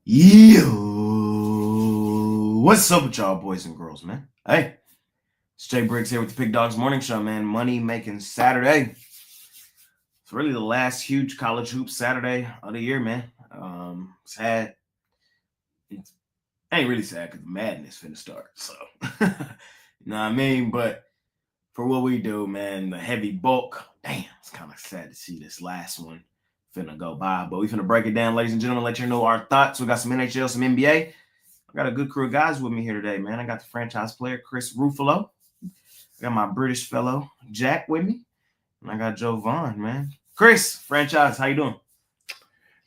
Yo, what's up with y'all boys and girls, man? Hey, it's Jay Briggs here with the Pig Dogs Morning Show, man. Money making Saturday. It's really the last huge college hoop Saturday of the year, man. Sad. It ain't really sad because madness finna start. So, you know what I mean? But for what we do, man, the heavy bulk. Damn, it's kind of sad to see this last one finna go by. But we finna break it down, ladies and gentlemen. Let you know our thoughts. We got some NHL, some NBA. I got a good crew of guys with me here today, man. I got the franchise player, Chris Ruffalo. I got my British fellow, Jack, with me. And I got Joe Vaughn, man. Chris, franchise, how you doing?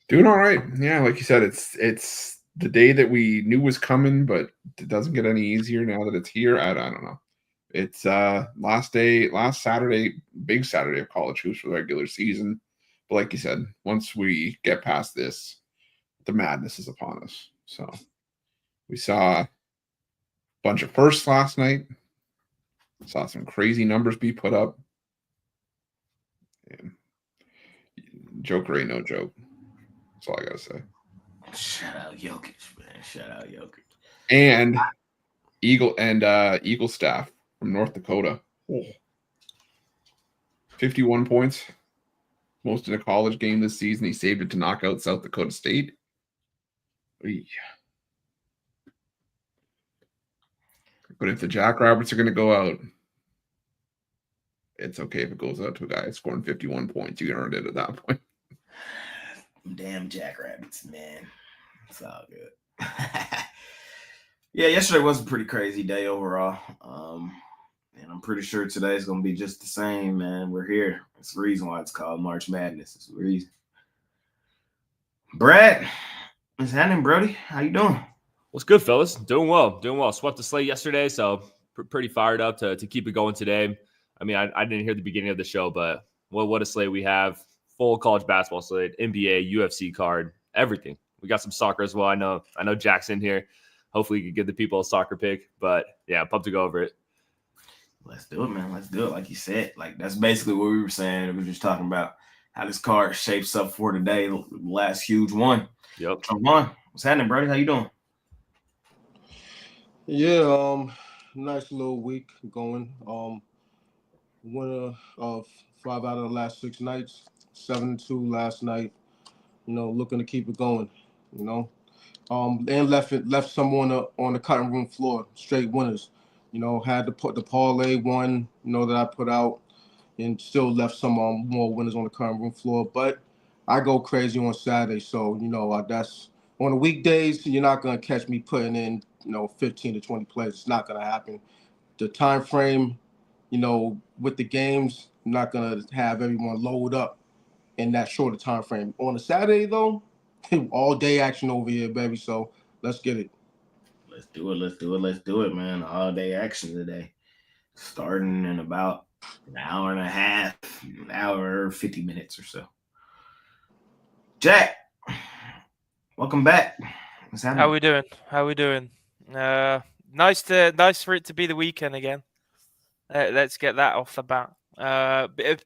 Doing all right. Yeah, like you said, it's the day that we knew was coming, but it doesn't get any easier now that it's here. I don't know. It's last Saturday, big Saturday of college hoops for the regular season. But like you said, once we get past this, the madness is upon us. So we saw a bunch of firsts last night. Saw some crazy numbers be put up. And Joker ain't no joke. That's all I gotta say. Shout out Jokic, man. Shout out Jokic. And Eagle staff from North Dakota. 51 points. Most in a college game this season. He saved it to knock out South Dakota State. But if the Jackrabbits are going to go out, it's okay if it goes out to a guy scoring 51 points. You earned it at that point. Damn Jackrabbits, man. It's all good. Yeah, yesterday was a pretty crazy day overall. And I'm pretty sure today's going to be just the same, man. We're here. It's the reason why it's called March Madness. It's the reason. Brad, what's happening, Brody? How you doing? What's good, fellas? Doing well. Swept the slate yesterday, so pretty fired up to keep it going today. I mean, I didn't hear the beginning of the show, but what a slate we have. Full college basketball slate, NBA, UFC card, everything. We got some soccer as well. I know Jack's in here. Hopefully, you can give the people a soccer pick. But yeah, pumped to go over it. Let's do it, man. Let's do it. Like you said, like that's basically what we were saying. We were just talking about how this card shapes up for today, the last huge one. Yep. Come on. What's happening, Brody? How you doing? Yeah, nice little week going. Winner of 5 out of the last 6 nights, 7-2 last night. Looking to keep it going. And left someone on the cutting room floor, straight winners. Had to put the parlay one, that I put out, and still left some more winners on the cutting room floor. But I go crazy on Saturday, so that's on the weekdays. You're not gonna catch me putting in 15 to 20 plays. It's not gonna happen. The time frame, with the games, I'm not gonna have everyone load up in that shorter time frame. On a Saturday though, all day action over here, baby. So let's get it. Let's do it. Let's do it. Let's do it, man. All day action today. Starting in about an hour and a half, an hour, 50 minutes or so. Jack, welcome back. What's happening? How we doing? Nice for it to be the weekend again. Let's get that off the bat.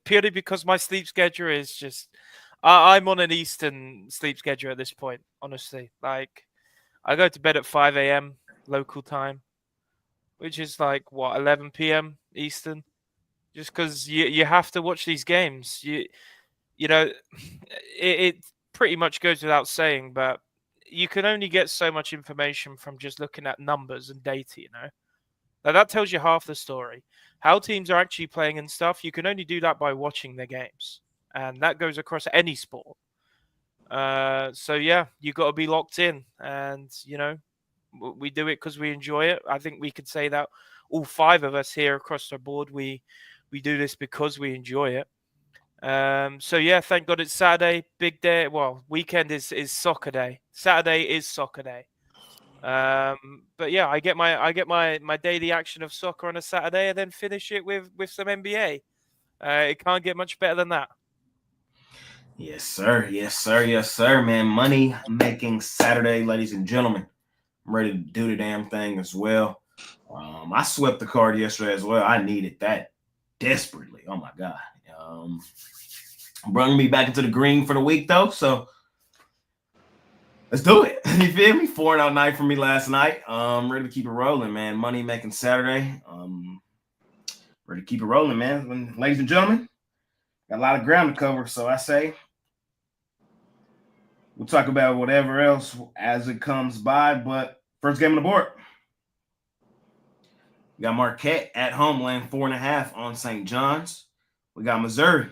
Purely because my sleep schedule is just, I'm on an Eastern sleep schedule at this point. Honestly, like I go to bed at 5 a.m. local time, which is like 11 p.m. Eastern. Just because you have to watch these games. You know, it pretty much goes without saying, but you can only get so much information from just looking at numbers and data, Now, that tells you half the story. How teams are actually playing and stuff, you can only do that by watching their games. And that goes across any sport. So, yeah, you got to be locked in. And, we do it because we enjoy it. I think we could say that all 5 of us here across the board, we do this because we enjoy it. So yeah, thank God it's Saturday, big day. Well, weekend is soccer day. Saturday is soccer day. But yeah, I get my daily action of soccer on a Saturday and then finish it with some NBA. It can't get much better than that. Yes, sir. Yes, sir. Yes, sir, man. Money making Saturday, ladies and gentlemen. I'm ready to do the damn thing as well. I swept the card yesterday as well. I needed that desperately. Oh my God. Brought me back into the green for the week though. So Let's do it. You feel me? 4-0 night for me last night. Ready to keep it rolling, man. Money making Saturday. Ready to keep it rolling, man. Ladies and gentlemen, got a lot of ground to cover, so I say we'll talk about whatever else as it comes by. But first game on the board. We got Marquette at home laying 4.5 on St. John's. We got Missouri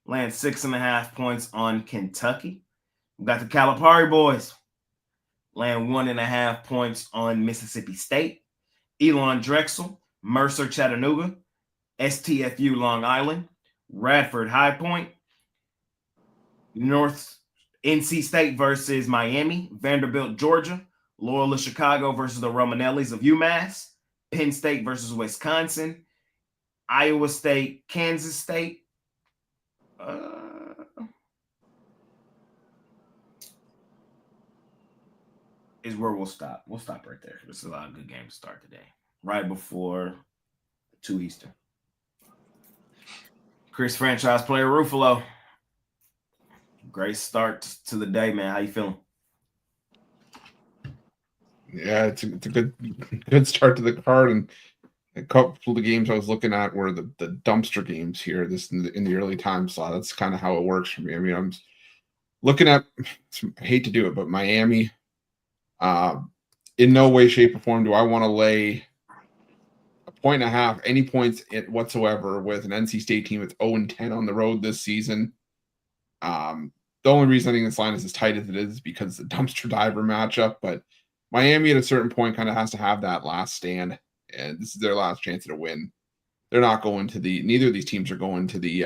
laying 6.5 points on Kentucky. We got the Calipari boys laying 1.5 points on Mississippi State. Elon Drexel, Mercer Chattanooga, STFU Long Island, Radford High Point, North NC State versus Miami, Vanderbilt, Georgia, Loyola Chicago versus the Romanellis of UMass, Penn State versus Wisconsin, Iowa State, Kansas State. Is where we'll stop. We'll stop right there. This is a lot of good games to start today. Right before 2 Eastern. Chris, franchise player Ruffalo. Great start to the day, man. How you feeling? Yeah, it's a good start to the card, and a couple of the games I was looking at were the dumpster games here. This in the early time slot. That's kind of how it works for me. I mean, I'm looking at. I hate to do it, but Miami. In no way, shape, or form do I want to lay 1.5 any points whatsoever with an NC State team that's 0-10 on the road this season. The only reason I think this line is as tight as it is because the dumpster diver matchup, but Miami at a certain point kind of has to have that last stand, and this is their last chance at a win. They're not going to neither of these teams are going to the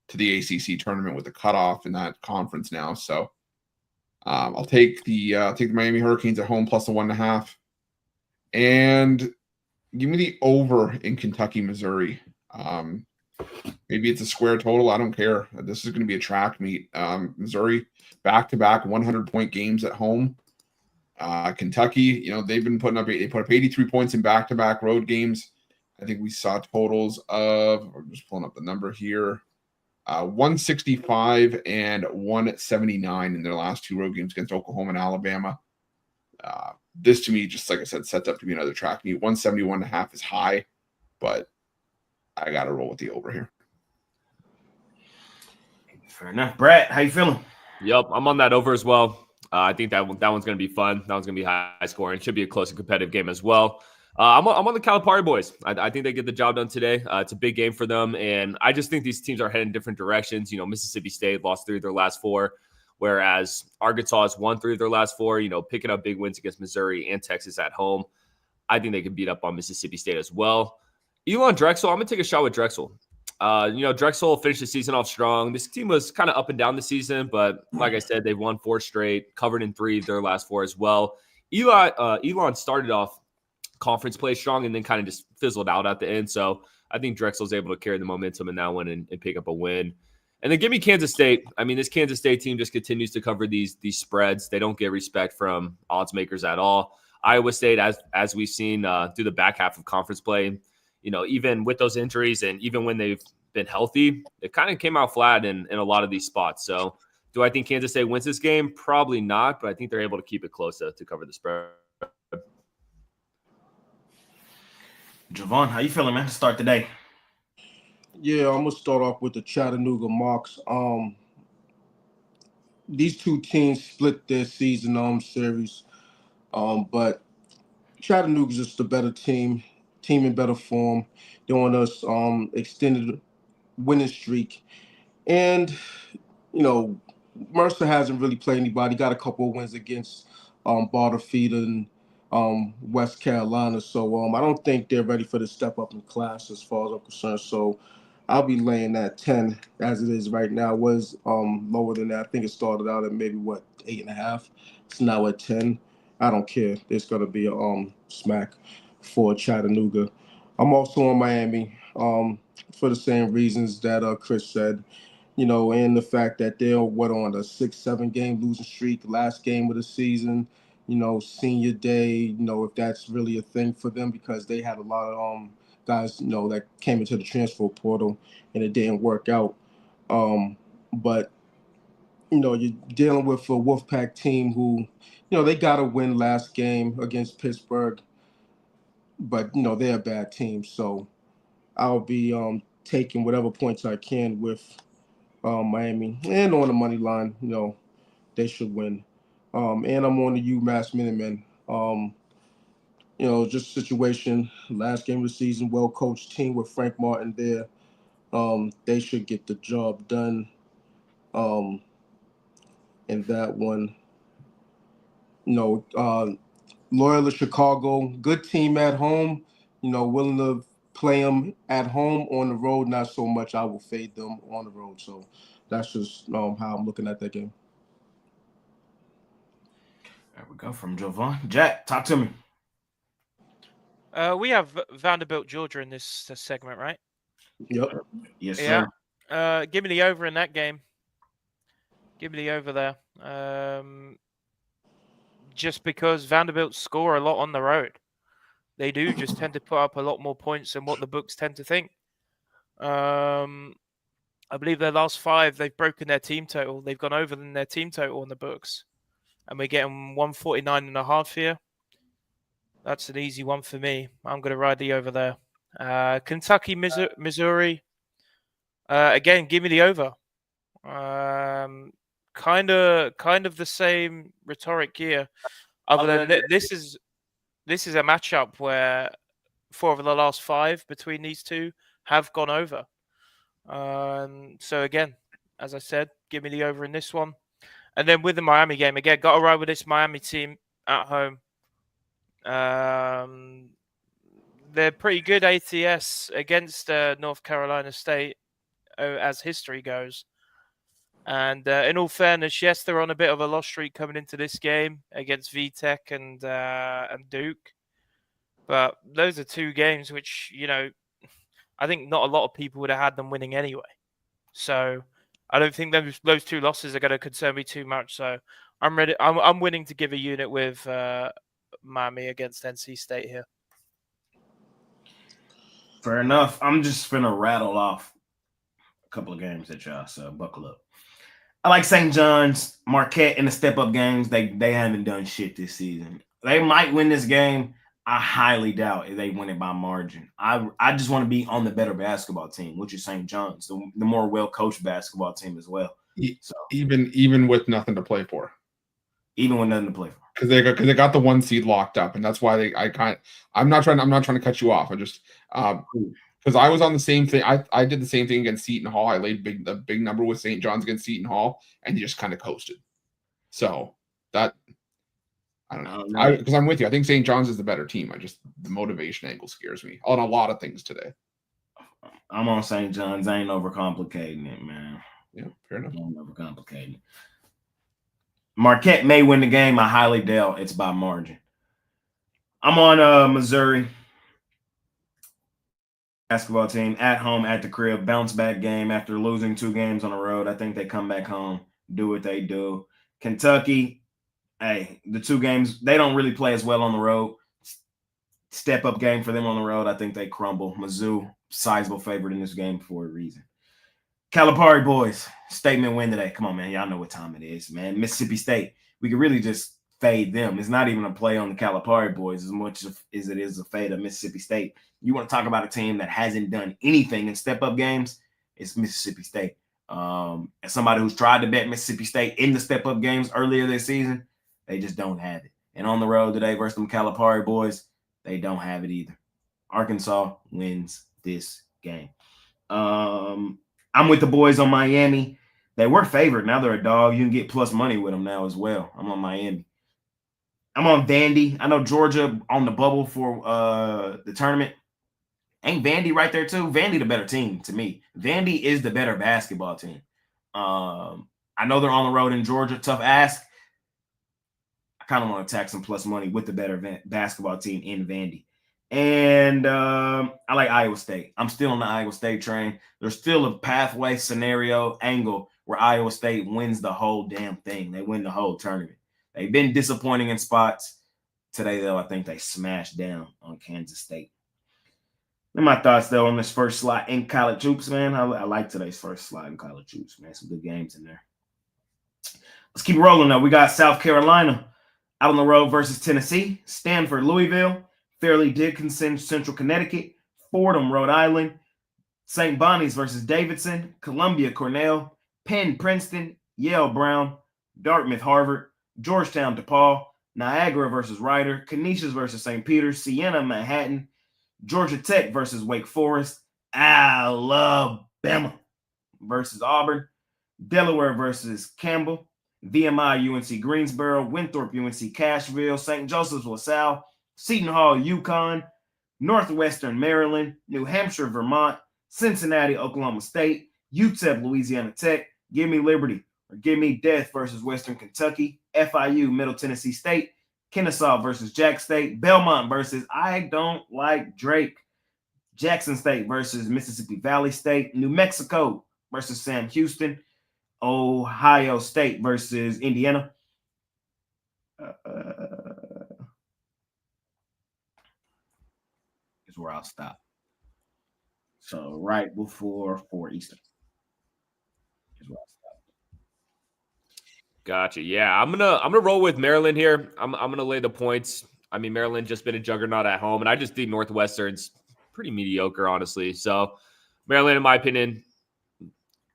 ACC tournament with the cutoff in that conference now. So I'll take the Miami Hurricanes at home plus the 1.5, and give me the over in Kentucky, Missouri. Maybe it's a square total. I don't care. This is going to be a track meet. Missouri back-to-back 100-point games at home. Kentucky, they've been they put up 83 points in back-to-back road games. I think we saw totals of, I'm just pulling up the number here, 165 and 179 in their last 2 road games against Oklahoma and Alabama. This to me, just like I said, sets up to be another track meet. 171.5 is high, but I got to roll with the over here. Fair enough. Brad, how you feeling? Yep, I'm on that over as well. I think that one's going to be fun. That one's going to be high scoring. Should be a close and competitive game as well. I'm on the Calipari boys. I think they get the job done today. It's a big game for them, and I just think these teams are heading different directions. Mississippi State lost 3 of their last 4, whereas Arkansas has won 3 of their last 4. Picking up big wins against Missouri and Texas at home. I think they can beat up on Mississippi State as well. Elon Drexel, I'm going to take a shot with Drexel. Drexel finished the season off strong. This team was kind of up and down the season, but like I said, they've won 4 straight, covered in 3 of their last 4 as well. Elon started off conference play strong and then kind of just fizzled out at the end. So I think Drexel's able to carry the momentum in that one and pick up a win. And then give me Kansas State. I mean, this Kansas State team just continues to cover these spreads. They don't get respect from odds makers at all. Iowa State, as we've seen through the back half of conference play, even with those injuries and even when they've been healthy, it kind of came out flat in a lot of these spots. So do I think Kansas State wins this game? Probably not, but I think they're able to keep it close to cover the spread. Javon, how you feeling, man? Start the day. Yeah, I'm gonna start off with the Chattanooga Mocs. These 2 teams split their season series, but Chattanooga's just a better team in better form. They're on us extended winning streak, and Mercer hasn't really played anybody. Got a couple of wins against Barterfield and West Carolina. So I don't think they're ready for the step up in class as far as I'm concerned. So I'll be laying that 10 as it is right now. It was lower than that. I think it started out at maybe 8.5. It's now at 10. I don't care. There's gonna be a smack for Chattanooga. I'm also on Miami for the same reasons that Chris said. And the fact that they're on a 6-7 game losing streak, last game of the season, senior day, if that's really a thing for them, because they had a lot of guys, that came into the transfer portal and it didn't work out. But you're dealing with a Wolfpack team who, they got to win last game against Pittsburgh, but they're a bad team. So I'll be taking whatever points I can with Miami, and on the money line, they should win. And I'm on the UMass Minutemen. Just situation, last game of the season, well coached team with Frank Martin there. They should get the job done in that one. Loyola Chicago, good team at home. Willing to play them at home. On the road, not so much. I will fade them on the road. So that's just how I'm looking at that game. There we go from Jovan. Jack, talk to me. We have Vanderbilt, Georgia in this segment, right? Yep. Yes, sir. Give me the over in that game. Give me the over there. Just because Vanderbilt score a lot on the road. They do just tend to put up a lot more points than what the books tend to think. I believe their last 5, they've broken their team total. They've gone over than their team total on the books. And we're getting 149.5 here. That's an easy one for me. I'm going to ride the over there. Kentucky, Missouri. Again, give me the over. Kind of the same rhetoric here. Other than this is a matchup where 4 of the last 5 between these two have gone over. So again, as I said, give me the over in this one. And then with the Miami game, again, got to ride with this Miami team at home. They're pretty good ATS against North Carolina State, as history goes. And in all fairness, yes, they're on a bit of a loss streak coming into this game against VTech and Duke. But those are 2 games which, I think not a lot of people would have had them winning anyway. So I don't think those 2 losses are going to concern me too much. So I'm ready. I'm willing to give a unit with Miami against NC State here. Fair enough. I'm just finna rattle off a couple of games at y'all, so buckle up. I like St. John's, Marquette in the step-up games. They haven't done shit this season. They might win this game. I highly doubt if they win it by margin. I just want to be on the better basketball team, which is St. John's, the more well-coached basketball team as well. So even with nothing to play for. Even with nothing to play for. Because they got the 1 seed locked up, and that's why I'm not trying to cut you off. I just because I was on the same thing. I did the same thing against Seton Hall. I laid the big number with St. John's against Seton Hall, and you just kind of coasted. So that I don't know. Because I'm with you. I think St. John's is the better team. The motivation angle scares me on a lot of things today. I'm on St. John's. I ain't overcomplicating it, man. Yeah, fair enough. I ain't overcomplicating it. Marquette may win the game. I highly doubt it's by margin. I'm on Missouri basketball team at home at the crib. Bounce back game after losing 2 games on the road. I think they come back home, do what they do. Kentucky, hey, the 2 games, they don't really play as well on the road. Step up game for them on the road. I think they crumble. Mizzou, sizable favorite in this game for a reason. Calipari boys, statement win today. Come on, man. Y'all know what time it is, man. Mississippi State. We could really just fade them. It's not even a play on the Calipari boys as much as it is a fade of Mississippi State. You want to talk about a team that hasn't done anything in step-up games, it's Mississippi State. As somebody who's tried to bet Mississippi State in the step-up games earlier this season, they just don't have it. And on the road today versus them Calipari boys, they don't have it either. Arkansas wins this game. I'm with the boys on Miami. They were favored. Now they're a dog. You can get plus money with them now as well. I'm on Miami. I'm on Vandy. I know Georgia on the bubble for the tournament. Ain't Vandy right there too? Vandy the better team to me. Vandy is the better basketball team. I know they're on the road in Georgia. Tough ask. I kind of want to attack some plus money with the better basketball team in Vandy. And I like Iowa State. I'm still on the Iowa State train. There's still a pathway scenario angle where Iowa State wins the whole damn thing. They win the whole tournament. They've been disappointing in spots. Today, though, I think they smashed down on Kansas State. And my thoughts, though, on this first slot in college hoops, man. I like today's first slot in college hoops, man. Some good games in there. Let's keep rolling now. We got South Carolina out on the road versus Tennessee, Stanford, Louisville, Fairleigh Dickinson, Central Connecticut, Fordham, Rhode Island, St. Bonnie's versus Davidson, Columbia, Cornell, Penn, Princeton, Yale, Brown, Dartmouth, Harvard, Georgetown, DePaul, Niagara versus Rider, Canisius versus St. Peter's, Siena, Manhattan, Georgia Tech versus Wake Forest, Alabama versus Auburn, Delaware versus Campbell, VMI UNC Greensboro, Winthrop UNC Cashville, St. Joseph's LaSalle, Seton Hall UConn, Northwestern Maryland, New Hampshire Vermont, Cincinnati Oklahoma State, UTEP Louisiana Tech, Give Me Liberty or Give Me Death versus Western Kentucky, FIU Middle Tennessee State, Kennesaw versus Jack State, Belmont versus I Don't Like Drake, Jackson State versus Mississippi Valley State, New Mexico versus Sam Houston, Ohio State versus Indiana. Is where I'll stop. So right before 4 Eastern is where I'll stop. Gotcha. Yeah, I'm gonna roll with Maryland here. I'm gonna lay the points. I mean, Maryland just been a juggernaut at home, and I just think Northwestern's pretty mediocre, honestly. So Maryland, in my opinion,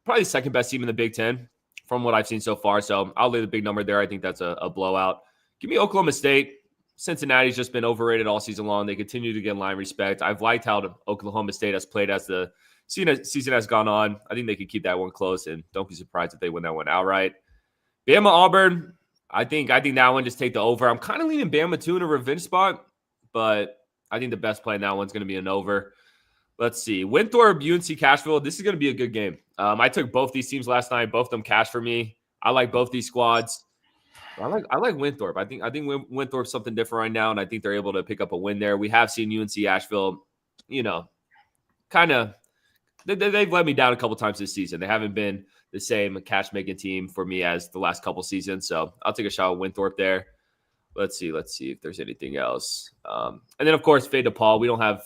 probably the second best team in the Big Ten from what I've seen so far. So I'll lay the big number there. I think that's a blowout. Give me Oklahoma State. Cincinnati's just been overrated all season long. They continue to get line respect. I've liked how Oklahoma State has played as the season has gone on. I think they can keep that one close, and don't be surprised if they win that one outright. Bama Auburn, I think that one just take the over. I'm kind of leaning Bama too in a revenge spot, but I think the best play in that one's going to be an over. Let's see. Winthrop, UNC Cashville. This is going to be a good game. I took both these teams last night. Both of them cash for me. I like both these squads. I like Winthrop. I think Winthrop's something different right now, and I think they're able to pick up a win there. We have seen UNC Asheville, kind of they've let me down a couple times this season. They haven't been the same cash making team for me as the last couple seasons. So I'll take a shot at Winthrop there. Let's see if there's anything else. And then of course fade DePaul. We don't have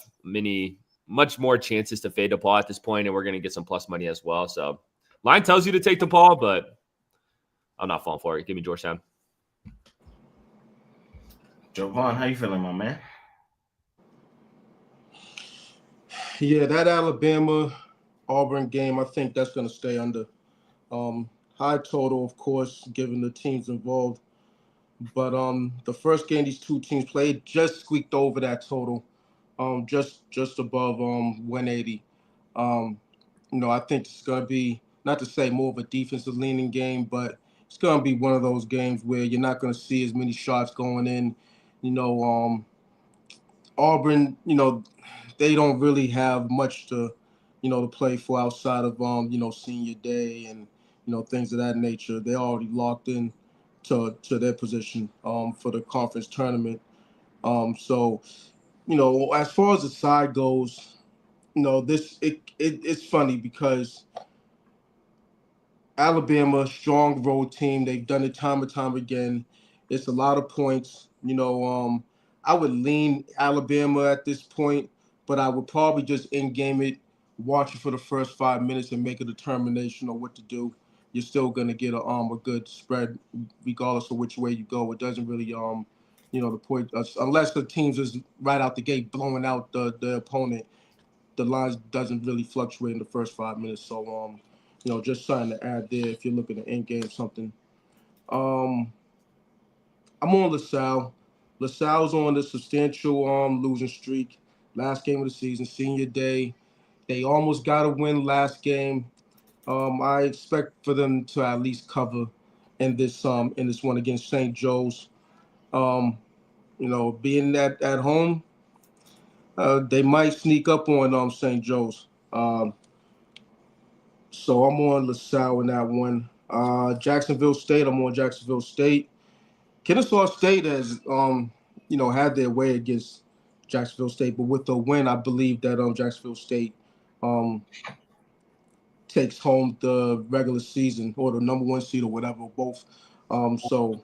much more chances to fade DePaul at this point, and we're going to get some plus money as well. So line tells you to take DePaul, but I'm not falling for it. Give me Georgetown. Joe Vaughn, how you feeling, my man? Yeah, that Alabama-Auburn game, I think that's going to stay under. High total, of course, given the teams involved. But the first game these two teams played just squeaked over that total, just above 180. I think it's going to be, not to say more of a defensive leaning game, but it's going to be one of those games where you're not going to see as many shots going in. Auburn, they don't really have much to play for outside of senior day and things of that nature. They're already locked in to their position for the conference tournament. So as far as the side goes, it's funny because Alabama, strong road team. They've done it time and time again. It's a lot of points. I would lean Alabama at this point, but I would probably just in-game it, watch it for the first 5 minutes, and make a determination on what to do. You're still going to get a good spread regardless of which way you go. It doesn't really, the point, unless the teams is right out the gate blowing out the opponent, the lines doesn't really fluctuate in the first 5 minutes. So, just something to add there if you're looking at in-game something. I'm on LaSalle. LaSalle's on a substantial losing streak. Last game of the season, senior day. They almost got a win last game. I expect for them to at least cover in this one against St. Joe's. Being at home, they might sneak up on St. Joe's. So I'm on LaSalle in that one. Jacksonville State, I'm on Jacksonville State. Kennesaw State has, had their way against Jacksonville State, but with the win, I believe that Jacksonville State takes home the regular season or the number one seed or whatever, both. So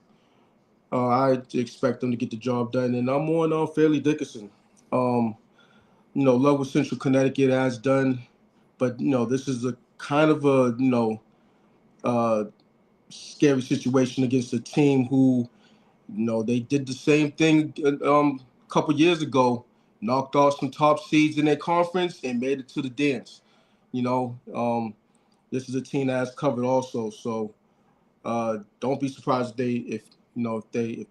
I expect them to get the job done. And I'm on Fairleigh Dickinson. Love what Central Connecticut has done, but this is a kind of a scary situation against a team who, they did the same thing a couple years ago, knocked off some top seeds in their conference and made it to the dance. This is a team that has covered also. So don't be surprised if they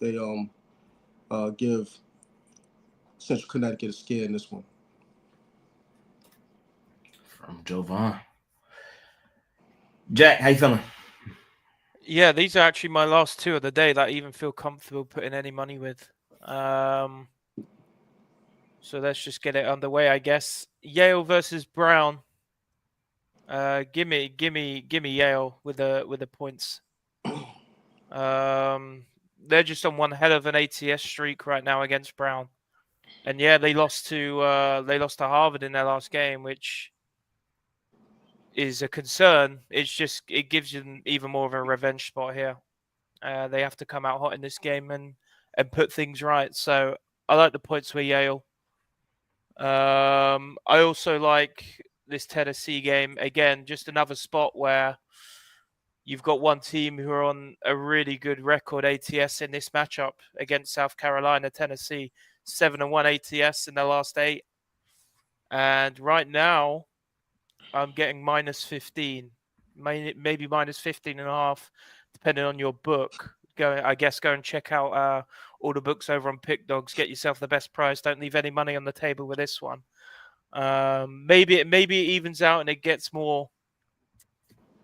give Central Connecticut a scare in this one. From Jovan. Jack, how you feeling? Yeah, these are actually my last two of the day that I even feel comfortable putting any money with. So let's just get it underway, I guess. Yale versus Brown. Give me Yale with the points. They're just on one hell of an ATS streak right now against Brown, and yeah, they lost to Harvard in their last game, which is a concern. It gives them even more of a revenge spot here. They have to come out hot in this game and put things right. So I like the points with Yale. I also like this Tennessee game. Again, just another spot where you've got one team who are on a really good record ATS in this matchup against South Carolina. Tennessee 7-1 ATS in their last 8. And right now, I'm getting -15, maybe -15.5, depending on your book. Go and check out all the books over on Pick Dogs. Get yourself the best price. Don't leave any money on the table with this one. Maybe it evens out and it gets more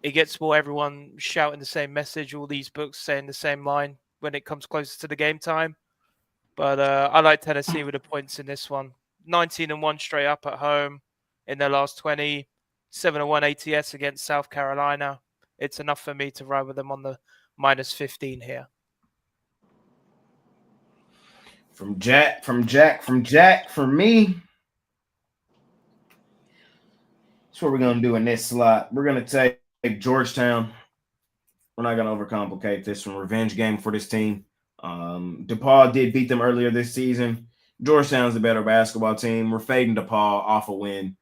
everyone shouting the same message. All these books saying the same line when it comes closer to the game time. But I like Tennessee with the points in this one. 19-1 straight up at home in their last 20. 7-1 ATS against South Carolina. It's enough for me to ride with them on the -15 here. From Jack, for me. That's what we're going to do in this slot. We're going to take Georgetown. We're not going to overcomplicate this one. Revenge game for this team. DePaul did beat them earlier this season. Georgetown's the better basketball team. We're fading DePaul off a win.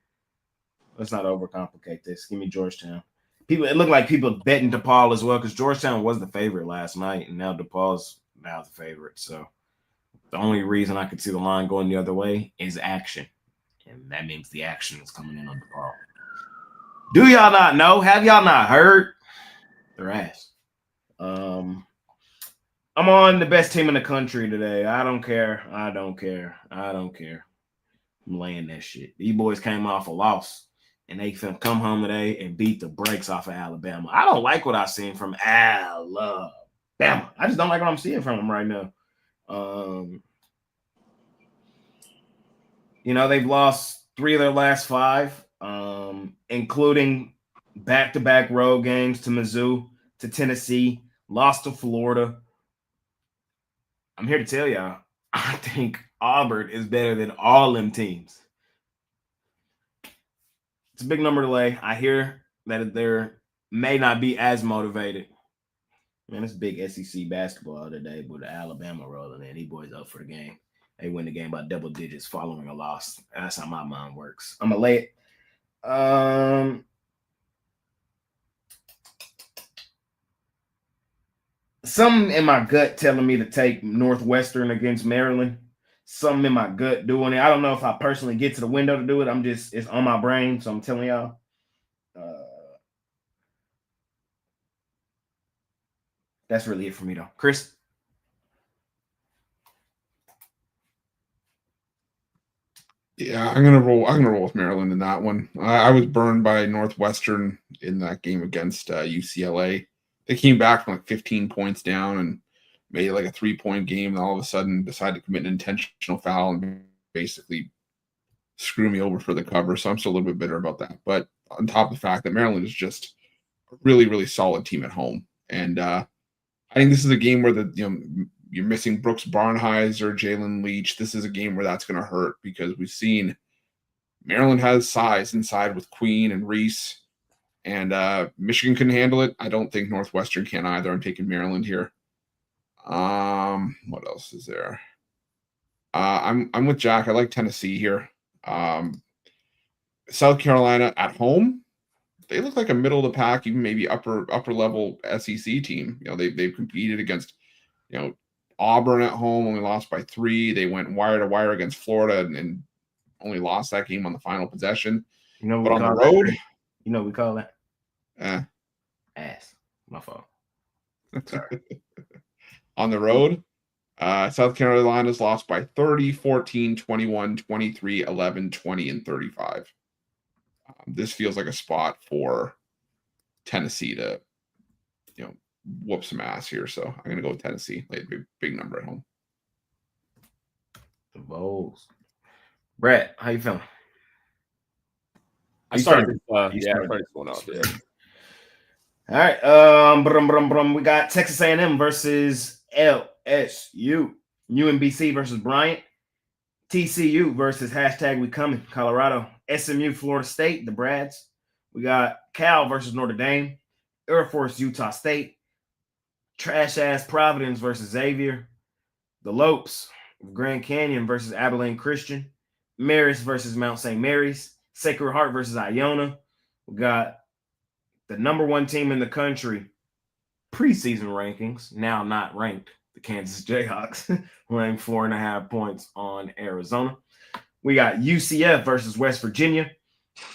Let's not overcomplicate this. Give me Georgetown. It looked like people betting DePaul as well because Georgetown was the favorite last night, and now DePaul's now the favorite. So the only reason I could see the line going the other way is action, and that means the action is coming in on DePaul. Do y'all not know? Have y'all not heard? Their ass. I'm on the best team in the country today. I don't care. I'm laying that shit. These boys came off a loss, and they can come home today and beat the brakes off of Alabama. I don't like what I've seen from Alabama. I just don't like what I'm seeing from them right now. They've lost 3 of their last 5, including back-to-back road games to Mizzou, to Tennessee, lost to Florida. I'm here to tell y'all, I think Auburn is better than all them teams. It's a big number to lay. I hear that they may not be as motivated. Man, it's big SEC basketball today, but Alabama rolling in. These boys up for the game. They win the game by double digits following a loss. That's how my mind works. I'm going to lay it. Something in my gut telling me to take Northwestern against Maryland. Something in my gut doing it. I don't know if I personally get to the window to do it. It's on my brain, so I'm telling y'all. That's really it for me, though. Chris? Yeah, I'm gonna roll with Maryland in that one. I was burned by Northwestern in that game against UCLA. They came back from like 15 points down and made it like a 3-point game, and all of a sudden decided to commit an intentional foul and basically screw me over for the cover. So I'm still a little bit bitter about that. But on top of the fact that Maryland is just a really, really solid team at home, and I think this is a game where you're missing Brooks Barnhizer, Jalen Leach. This is a game where that's going to hurt because we've seen Maryland has size inside with Queen and Reese, and Michigan can handle it. I don't think Northwestern can either. I'm taking Maryland here. What else is there? I'm with Jack. I like Tennessee here. South Carolina at home. they look like a middle of the pack, even maybe upper level SEC team. They've competed against, Auburn at home, only lost by 3. They went wire to wire against Florida and only lost that game on the final possession. But on the road, we call that ass. My fault. Sorry. On the road, South Carolina's lost by 30, 14, 21, 23, 11, 20, and 35. This feels like a spot for Tennessee to, whoop some ass here. So I'm going to go with Tennessee. Like big number at home. The Vols. Brett, how you feeling? I started going off. Yeah. All right. We got Texas A&M versus LSU. UMBC versus Bryant. TCU versus #We Coming, Colorado. SMU, Florida State, the Brads. We got Cal versus Notre Dame. Air Force, Utah State. Trash ass Providence versus Xavier. The Lopes, Grand Canyon versus Abilene Christian. Marist versus Mount St. Mary's. Sacred Heart versus Iona. We got the number 1 team in the country preseason rankings, now not ranked, the Kansas Jayhawks, laying 4.5 points on Arizona. We got UCF versus West Virginia.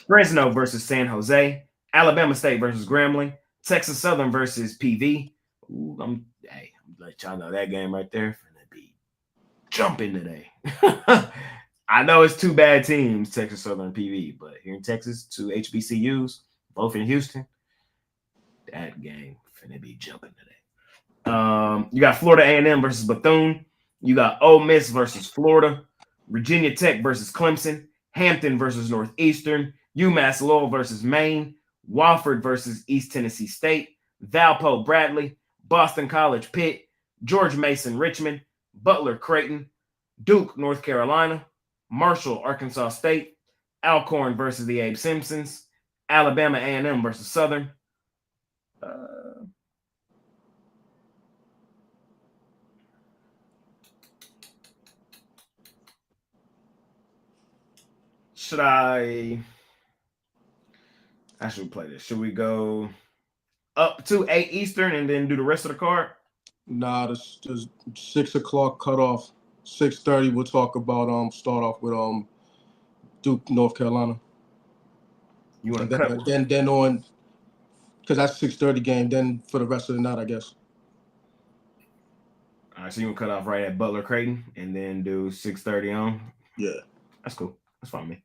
Fresno versus San Jose. Alabama State versus Grambling. Texas Southern versus PV. Ooh, I'm let y'all know that game right there finna be jumping today. I know it's 2 bad teams, Texas Southern and PV, but here in Texas, 2 HBCUs, both in Houston. That game finna be jumping today. You got Florida A&M versus Bethune. You got Ole Miss versus Florida. Virginia Tech versus Clemson. Hampton versus Northeastern. UMass Lowell versus Maine. Wofford versus East Tennessee State. Valpo Bradley. Boston College Pitt. George Mason Richmond. Butler Creighton. Duke North Carolina. Marshall Arkansas State. Alcorn versus the Abe Simpsons. Alabama A&M versus Southern. Should I should play this? Should we go up to 8 Eastern and then do the rest of the card? Nah, the 6 o'clock cutoff. 6:30. We'll talk about start off with Duke North Carolina. You want to then on, because that's 6:30 game. Then for the rest of the night, I guess. All right, so you want to cut off right at Butler Creighton and then do 6:30 on. Yeah, that's cool. That's fine with me.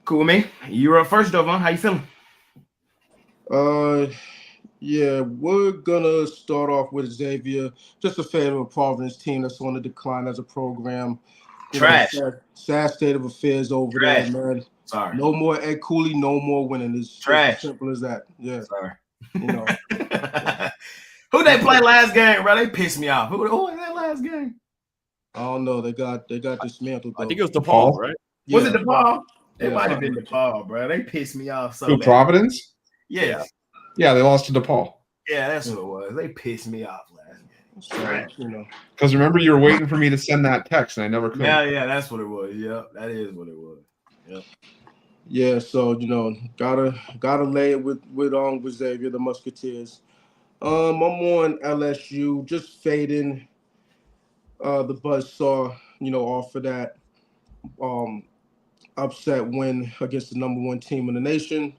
Cool with me. You're up first, Dovon. How you feeling? Yeah, we're gonna start off with Xavier. Just a fan of a Providence team that's on the decline as a program. Trash. Sad state of affairs over there, man. Sorry. No more Ed Cooley, no more winning. It's trash. As simple as that. Yeah. Sorry. Who they play last game, bro? They pissed me off. Who was that last game? I don't know. They got dismantled. Though. I think it was DePaul, right? Yeah. Was it DePaul? It might have been DePaul, bro. They pissed me off so bad. Providence? Yeah. Yeah, they lost to DePaul. Yeah, that's what it was. They pissed me off last game. Right. Because remember, you were waiting for me to send that text, and I never could. Yeah, that's what it was. Yep, that is what it was. Yep. Yeah, so gotta lay it with Xavier, the Musketeers. I'm on LSU, just fading the buzzsaw, off of that upset win against the number 1 team in the nation.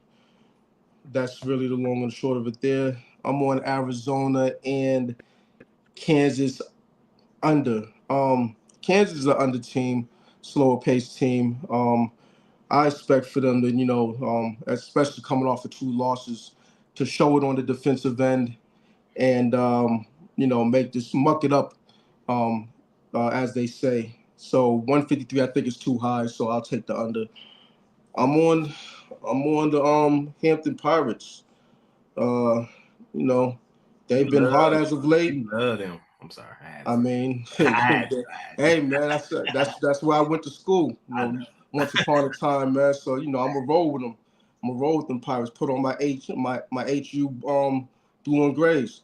That's really the long and short of it there. I'm on Arizona and Kansas under. Kansas is an under team, slower paced team. I expect for them to, especially coming off of 2 losses, to show it on the defensive end and, muck it up, as they say. So 153, I think, is too high, so I'll take the under. I'm on the Hampton Pirates. They've been hot as of late. You love them. I'm sorry. Hey man, that's where I went to school. Once upon a time, man. So I'm gonna roll with them. I'm gonna roll with them Pirates. Put on my HU blue and grays.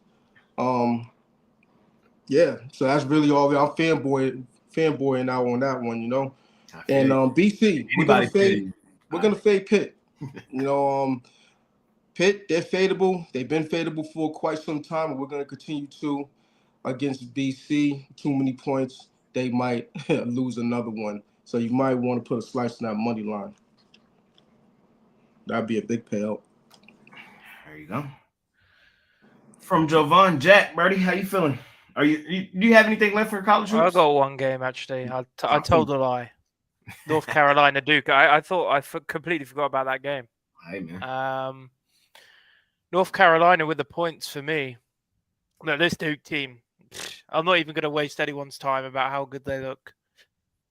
Yeah. So that's really all. I'm fanboying out on that one, And BC, we're gonna fade Pitt. Pitt, they're fadeable. They've been fadeable for quite some time, and we're going to continue to against BC. Too many points, they might lose another one. So you might want to put a slice in that money line. That'd be a big payout. There you go. From Jovan Jack, Birdie, how you feeling? Do you have anything left for college hoops? I got one game actually. I told a lie. North Carolina Duke. I thought completely forgot about that game. Hey man. North Carolina with the points for me. No, this Duke team. I'm not even going to waste anyone's time about how good they look.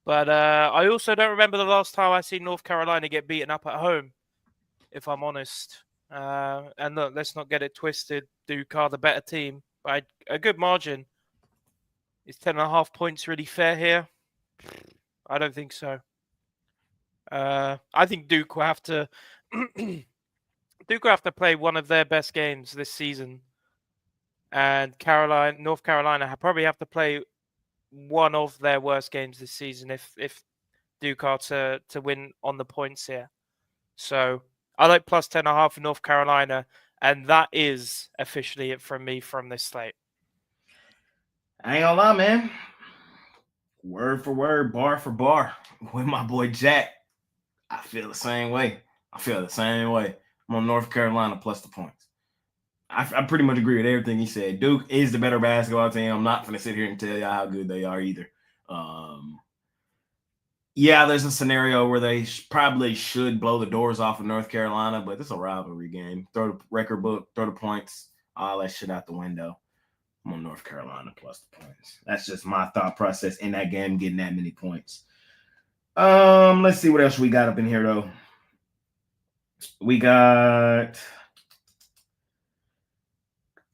But I also don't remember the last time I seen North Carolina get beaten up at home, if I'm honest. And look, let's not get it twisted. Duke are the better team by a good margin. Is 10.5 points really fair here? I don't think so. I think Duke will have to play one of their best games this season, and North Carolina probably have to play one of their worst games this season if Duke are to win on the points here. So I like plus 10.5 for North Carolina, and that is officially it from me from this slate. I ain't gonna lie, man. Word for word, bar for bar, with my boy Jack. I feel the same way. I'm on North Carolina plus the points. I pretty much agree with everything he said. Duke is the better basketball team. I'm not going to sit here and tell y'all how good they are either. Yeah, there's a scenario where they probably should blow the doors off of North Carolina, but it's a rivalry game. Throw the record book, throw the points, all that shit out the window. I'm on North Carolina plus the points. That's just my thought process in that game, getting that many points. Let's see what else we got up in here, though. We got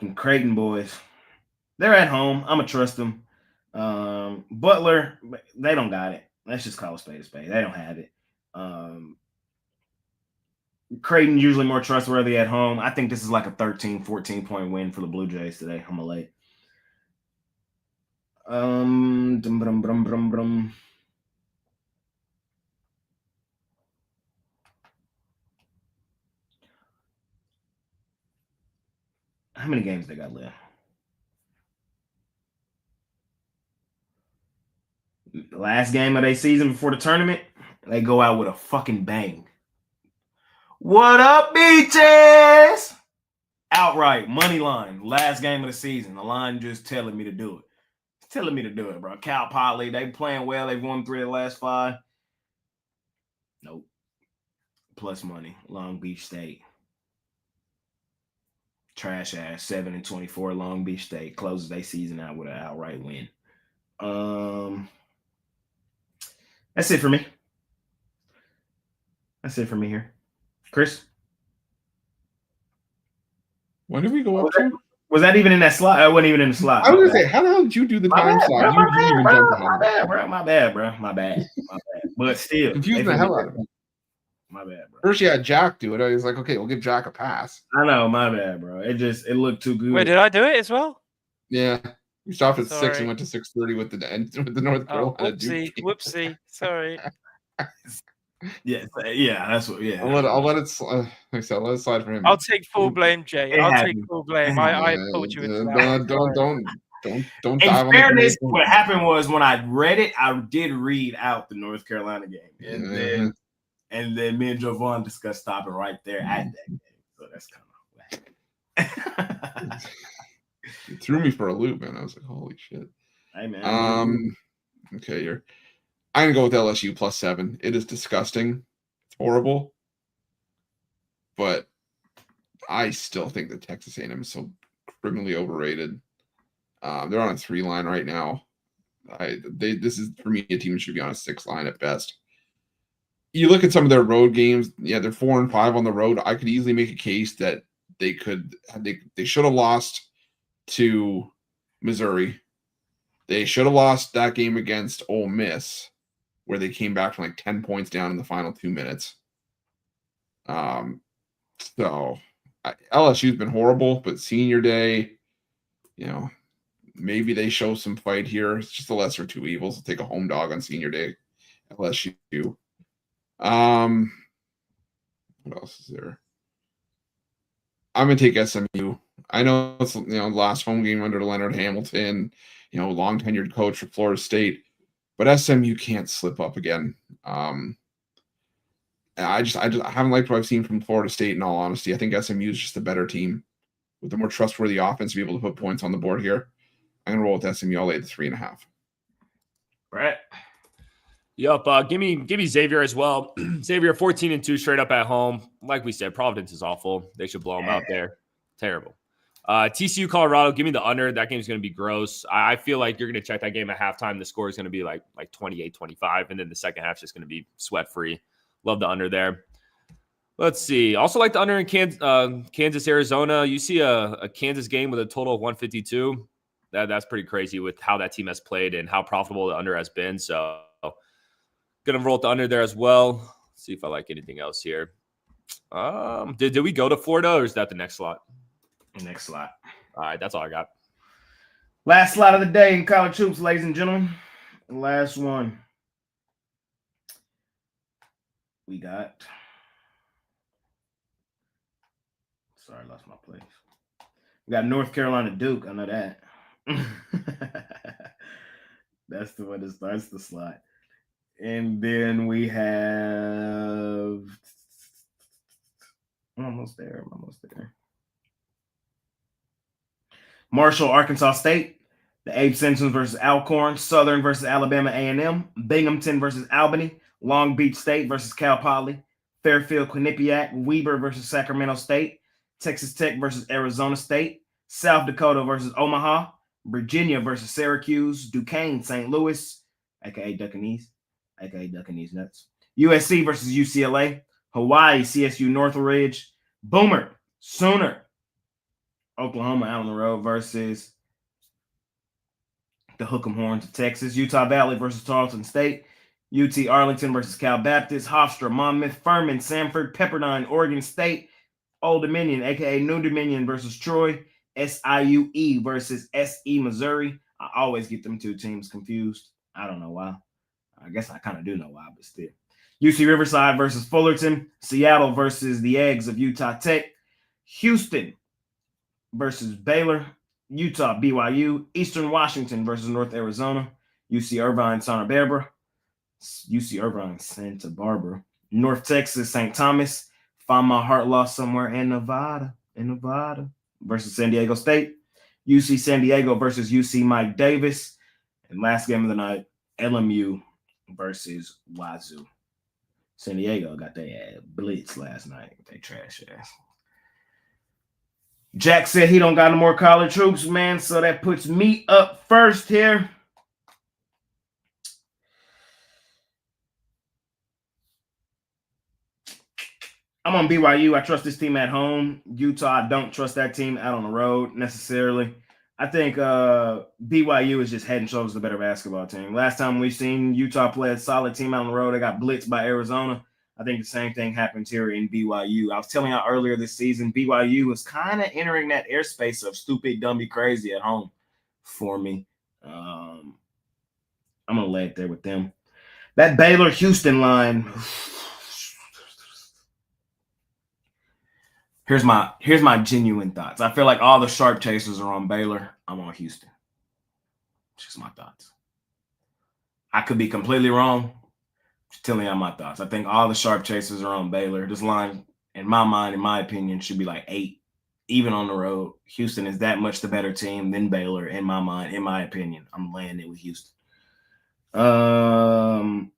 some Creighton boys. They're at home. I'm going to trust them. Butler, they don't got it. Let's just call a spade a spade. They don't have it. Creighton usually more trustworthy at home. I think this is like a 13, 14-point win for the Blue Jays today. I'm going to lay. How many games they got left? The last game of their season before the tournament, they go out with a fucking bang. What up, beaches? Outright, money line, last game of the season. The line just telling me to do it. It's telling me to do it, bro. Cal Poly, they playing well. They've won 3 of the last 5. Nope. Plus money, Long Beach State. Trash ass 7-24. Long Beach State closes their season out with an outright win. That's it for me. That's it for me here. Chris? When did we go up to? Was that even in that slot? I wasn't even in the slot. I was going to say, how the hell did you do the time slot? My bad, bro. But still. Confusing the hell out of me. My bad, bro. First, you had Jack do it. I was like, okay, we'll give Jack a pass. I know, my bad, bro. It looked too good. Wait, did I do it as well? Yeah. We stopped at 6 and went to 6:30 with the North Carolina Duke. Whoopsie. Sorry. Yeah, that's what. Yeah, I'll let it. Like I said, let it slide for him. I'll take full blame, Jay. I'll take full blame. I pulled you into that. Don't. In fairness, what happened was when I read it, I did read out the North Carolina game, and then me and Jovan discussed stopping right there at that game. So that's kind of what it threw me for a loop, man. I was like, holy shit. Hey, man. Okay, I'm gonna go with LSU plus 7. It is disgusting. It's horrible. But I still think that Texas A&M is so criminally overrated. They're on a 3 line right now. This is, for me, a team that should be on a 6 line at best. You look at some of their road games. Yeah, they're 4-5 on the road. I could easily make a case that they should have lost to Missouri. They should have lost that game against Ole Miss, where they came back from like 10 points down in the final 2 minutes. So LSU's been horrible, but senior day, maybe they show some fight here. It's just the lesser 2 evils. I'll take a home dog on senior day. LSU. What What else is there? I'm gonna take SMU. I know it's the last home game under Leonard Hamilton, long tenured coach for Florida State, but SMU can't slip up again. I haven't liked what I've seen from Florida State. In all honesty, I think SMU is just a better team with a more trustworthy offense to be able to put points on the board here. I'm gonna roll with SMU. I'll lay the 3.5. Brett. Yup. Give me Xavier as well. Xavier 14-2 straight up at home. Like we said, Providence is awful. They should blow them out there. Terrible. TCU Colorado. Give me the under. That game's going to be gross. I feel like you're going to check that game at halftime. The score is going to be like 28-25, and then the second half is just going to be sweat free. Love the under there. Let's see. Also like the under in Kansas, Arizona. You see a Kansas game with a total of 152. That's pretty crazy with how that team has played and how profitable the under has been. So gonna roll the under there as well. Let's see if I like anything else here. Did we go to Florida or is that the next slot? Next slot. All right, that's all I got. Last slot of the day in college hoops, ladies and gentlemen. The last one. We got. Sorry, I lost my place. We got North Carolina Duke. I know that. That's the one that starts the slot. And then we have. I'm almost there. Marshall, Arkansas State. The Abe Simpsons versus Alcorn. Southern versus Alabama A&M. Binghamton versus Albany. Long Beach State versus Cal Poly. Fairfield, Quinnipiac. Weber versus Sacramento State. Texas Tech versus Arizona State. South Dakota versus Omaha. Virginia versus Syracuse. Duquesne, St. Louis, a.k.a. Duckanese, a.k.a. Duckanese Nuts. USC versus UCLA. Hawaii, CSU Northridge. Boomer, Sooner. Oklahoma out on the road versus the Hook'em Horns of Texas. Utah Valley versus Tarleton State. UT Arlington versus Cal Baptist. Hofstra, Monmouth, Furman, Sanford, Pepperdine, Oregon State. Old Dominion, a.k.a. New Dominion versus Troy. SIUE versus SE Missouri. I always get them two teams confused. I don't know why. I guess I kind of do know why, but still. UC Riverside versus Fullerton. Seattle versus the Eggs of Utah Tech. Houston versus Baylor. Utah BYU. Eastern Washington versus North Arizona. UC Irvine Santa Barbara. UC Irvine Santa Barbara. North Texas St. Thomas. Find my heart lost somewhere in Nevada. Versus San Diego State. UC San Diego versus UC Mike Davis. And last game of the night, LMU versus Wazoo. San Diego got their blitz last night. They trash ass. Jack said he don't got no more college hoops, man. So that puts me up first here. I'm on BYU. I trust this team at home. Utah, I don't trust that team out on the road necessarily. I think BYU is just head and shoulders the better basketball team. Last time we've seen Utah play a solid team out on the road, they got blitzed by Arizona. I think the same thing happens here in BYU. I was telling y'all earlier this season, BYU was kind of entering that airspace of stupid, dumb, crazy at home for me. I'm going to lay it there with them. That Baylor-Houston line... Here's my genuine thoughts. I feel like all the sharp chasers are on Baylor. I'm on Houston. Just my thoughts. I could be completely wrong. Just telling you my thoughts. I think all the sharp chasers are on Baylor. This line, in my mind, in my opinion, should be like 8, even on the road. Houston is that much the better team than Baylor, in my mind, in my opinion. I'm laying it with Houston. Long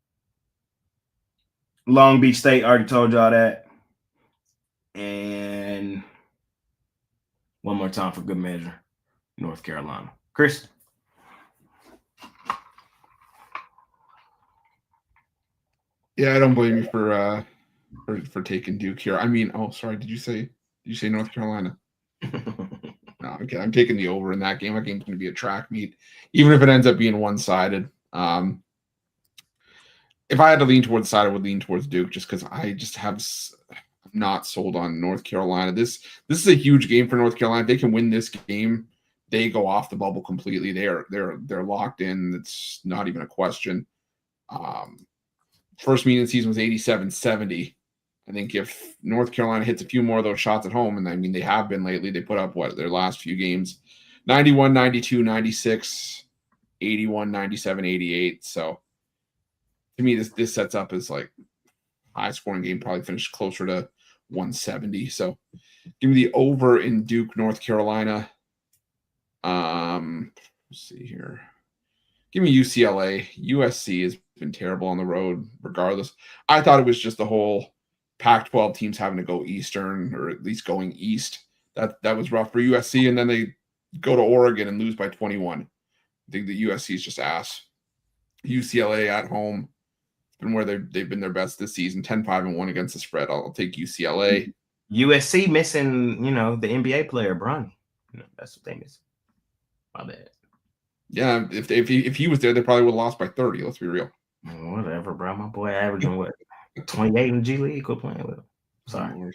Beach State, already told y'all that. And one more time for good measure, North Carolina. Chris? Yeah, I don't blame you for taking Duke here. I mean, sorry, did you say North Carolina? No, okay, I'm taking the over in that game. That game's going to be a track meet, even if it ends up being one-sided. If I had to lean towards the side, I would lean towards Duke, just because I just have not sold on North Carolina. This is a huge game for North Carolina. If they can win this game, they go off the bubble completely. They're locked in. It's not even a question. First meeting of the season was 87-70. I think if North Carolina hits a few more of those shots at home, and I mean, they have been lately, they put up their last few games, 91, 92, 96, 81, 97, 88. So to me, this sets up as like high scoring game, probably finished closer to 170. So give me the over in Duke, North Carolina. Let's see here. Give me UCLA. USC has been terrible on the road, regardless. I thought it was just the whole Pac-12 teams having to go Eastern, or at least going East. That was rough for USC, and then they go to Oregon and lose by 21. I think the USC is just ass. UCLA at home, it's been where they've been their best this season. 10-5-1 against the spread. I'll take UCLA. USC missing, the NBA player Bronny. That's what they miss. My bad. Yeah, if he was there, they probably would have lost by 30. Let's be real. Whatever, bro. My boy averaging what? 28 in G League. Quit playing with him. Sorry.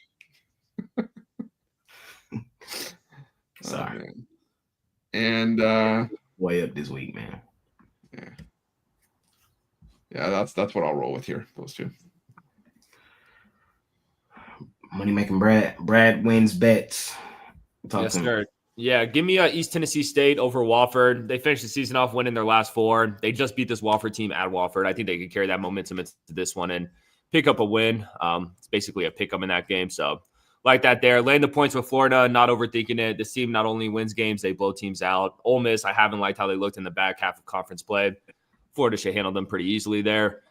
Sorry. And way up this week, man. Yeah, that's what I'll roll with here. Those two. Money making Brad. Brad wins bets. Yes, sir. Yeah, give me East Tennessee State over Wofford. They finished the season off winning their last 4. They just beat this Wofford team at Wofford. I think they could carry that momentum into this one and pick up a win. It's basically a pick 'em in that game. So like that there. Laying the points with Florida, not overthinking it. This team not only wins games, they blow teams out. Ole Miss, I haven't liked how they looked in the back half of conference play. Florida should handle them pretty easily there.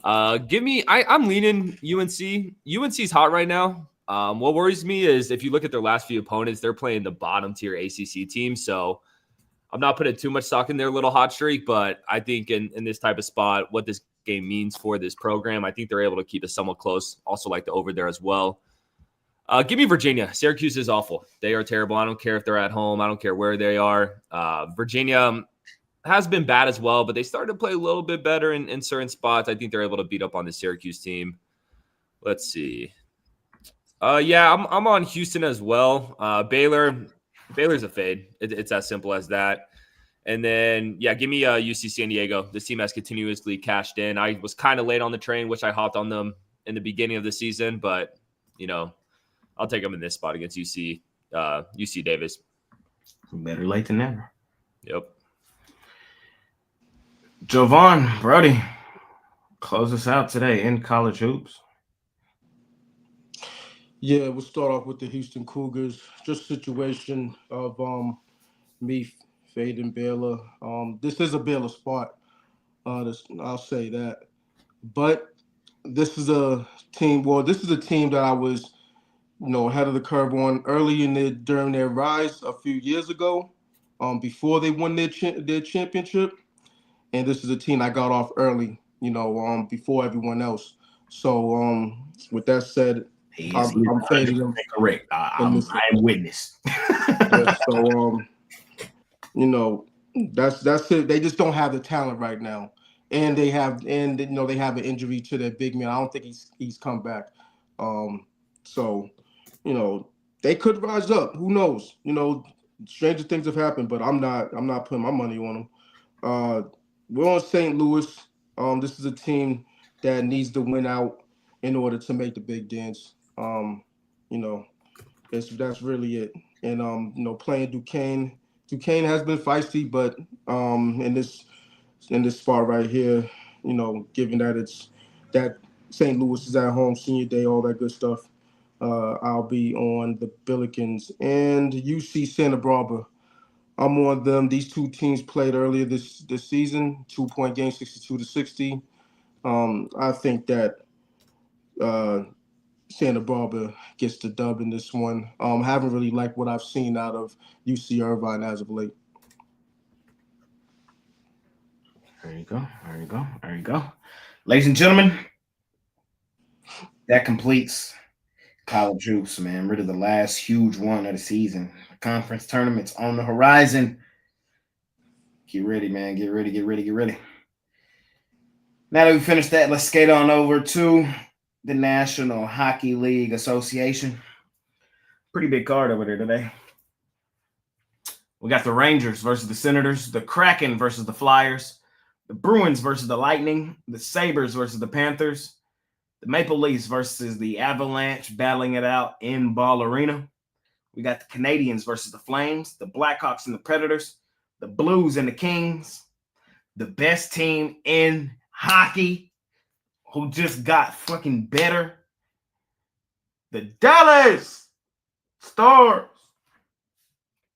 I'm leaning UNC. UNC's hot right now. What worries me is if you look at their last few opponents, they're playing the bottom tier ACC team. So I'm not putting too much stock in their little hot streak, but I think in this type of spot, what this game means for this program, I think they're able to keep it somewhat close. Also like the over there as well. Give me Virginia. Syracuse is awful. They are terrible. I don't care if they're at home. I don't care where they are. Virginia has been bad as well, but they started to play a little bit better in certain spots. I think they're able to beat up on the Syracuse team. Let's see. I'm on Houston as well. Baylor's a fade. It's as simple as that. And then, give me UC San Diego. This team has continuously cashed in. I was kind of late on the train, which I hopped on them in the beginning of the season, but, I'll take them in this spot against UC Davis. Better late than never. Yep. Jovan, Brody, close us out today in college hoops. Yeah, we'll start off with the Houston Cougars. Just situation of me fading Baylor. This is a Baylor spot. I'll say that. But this is a team. Well, this is a team that I was, ahead of the curve on early during their rise a few years ago, before they won their championship. And this is a team I got off early, before everyone else. So with that said, I'm fading them. Correct. I am witness. So that's it. They just don't have the talent right now, and they have an injury to their big man. I don't think he's come back. So they could rise up. Who knows? Stranger things have happened, but I'm not putting my money on them. We're on St. Louis. This is a team that needs to win out in order to make the big dance. That's really it. And playing Duquesne. Duquesne has been feisty, but in this spot right here, given that St. Louis is at home, senior day, all that good stuff, I'll be on the Billikens and UC Santa Barbara. I'm on them. These two teams played earlier this season, 2-point game, 62-60. I think that Santa Barbara gets the dub in this one. Haven't really liked what I've seen out of UC Irvine as of late. There you go. Ladies and gentlemen, that completes college hoops, man. Rid of the last huge one of the season. Conference tournaments on the horizon. Get ready, man. Get ready. Now that we finished that, let's skate on over to the National Hockey League Association. Pretty big card over there today. We got the Rangers versus the Senators, the Kraken versus the Flyers, the Bruins versus the Lightning, the Sabres versus the Panthers, The Maple Leafs versus the Avalanche battling it out in Ball Arena. We got the Canadiens versus the Flames, the Blackhawks and the Predators, the Blues and the Kings, the best team in hockey who just got fucking better, the Dallas Stars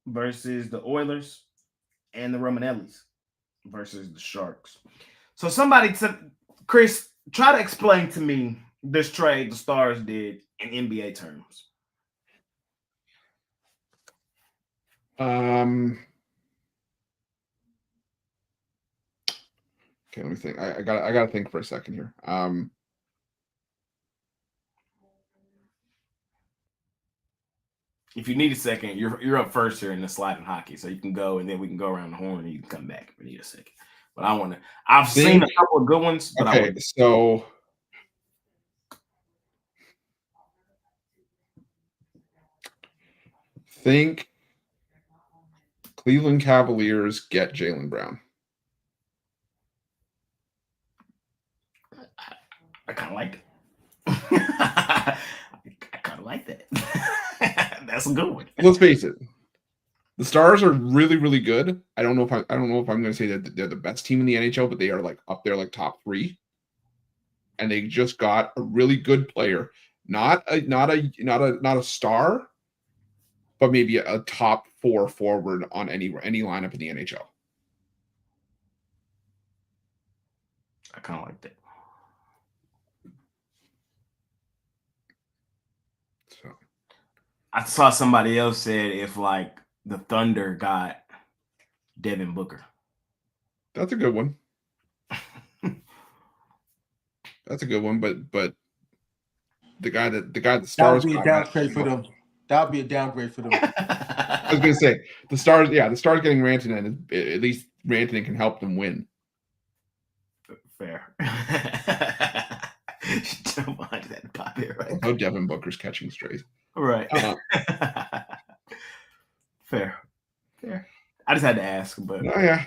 versus the Oilers, and the Romanellis versus the Sharks. So somebody said, Chris, try to explain to me this trade the Stars did in NBA terms. Okay, let me think. I gotta think for a second here. If you need a second, you're up first here in the slide in hockey, so you can go and then we can go around the horn and you can come back if you need a second. But I've seen a couple of good ones, but okay, so think Cleveland Cavaliers get Jaylen Brown. I kind of like it. I kind of like that. That's a good one. Let's face it. The Stars are really, really good. I don't know if I'm going to say that they're the best team in the NHL, but they are like up there, like top 3. And they just got a really good player, not a star, but maybe a top 4 forward on any lineup in the NHL. I kind of like that. So I saw somebody else said if like the Thunder got Devin Booker. That's a good one. That's a good one, but the guy the Stars that would be a downgrade for them. That would be a downgrade for them. I was gonna say the Stars getting Rantanen, at least Rantanen can help them win. Fair. Jump behind that pop here, right? How Devin Booker's catching strays. Right. Fair. I just had to ask, but oh yeah.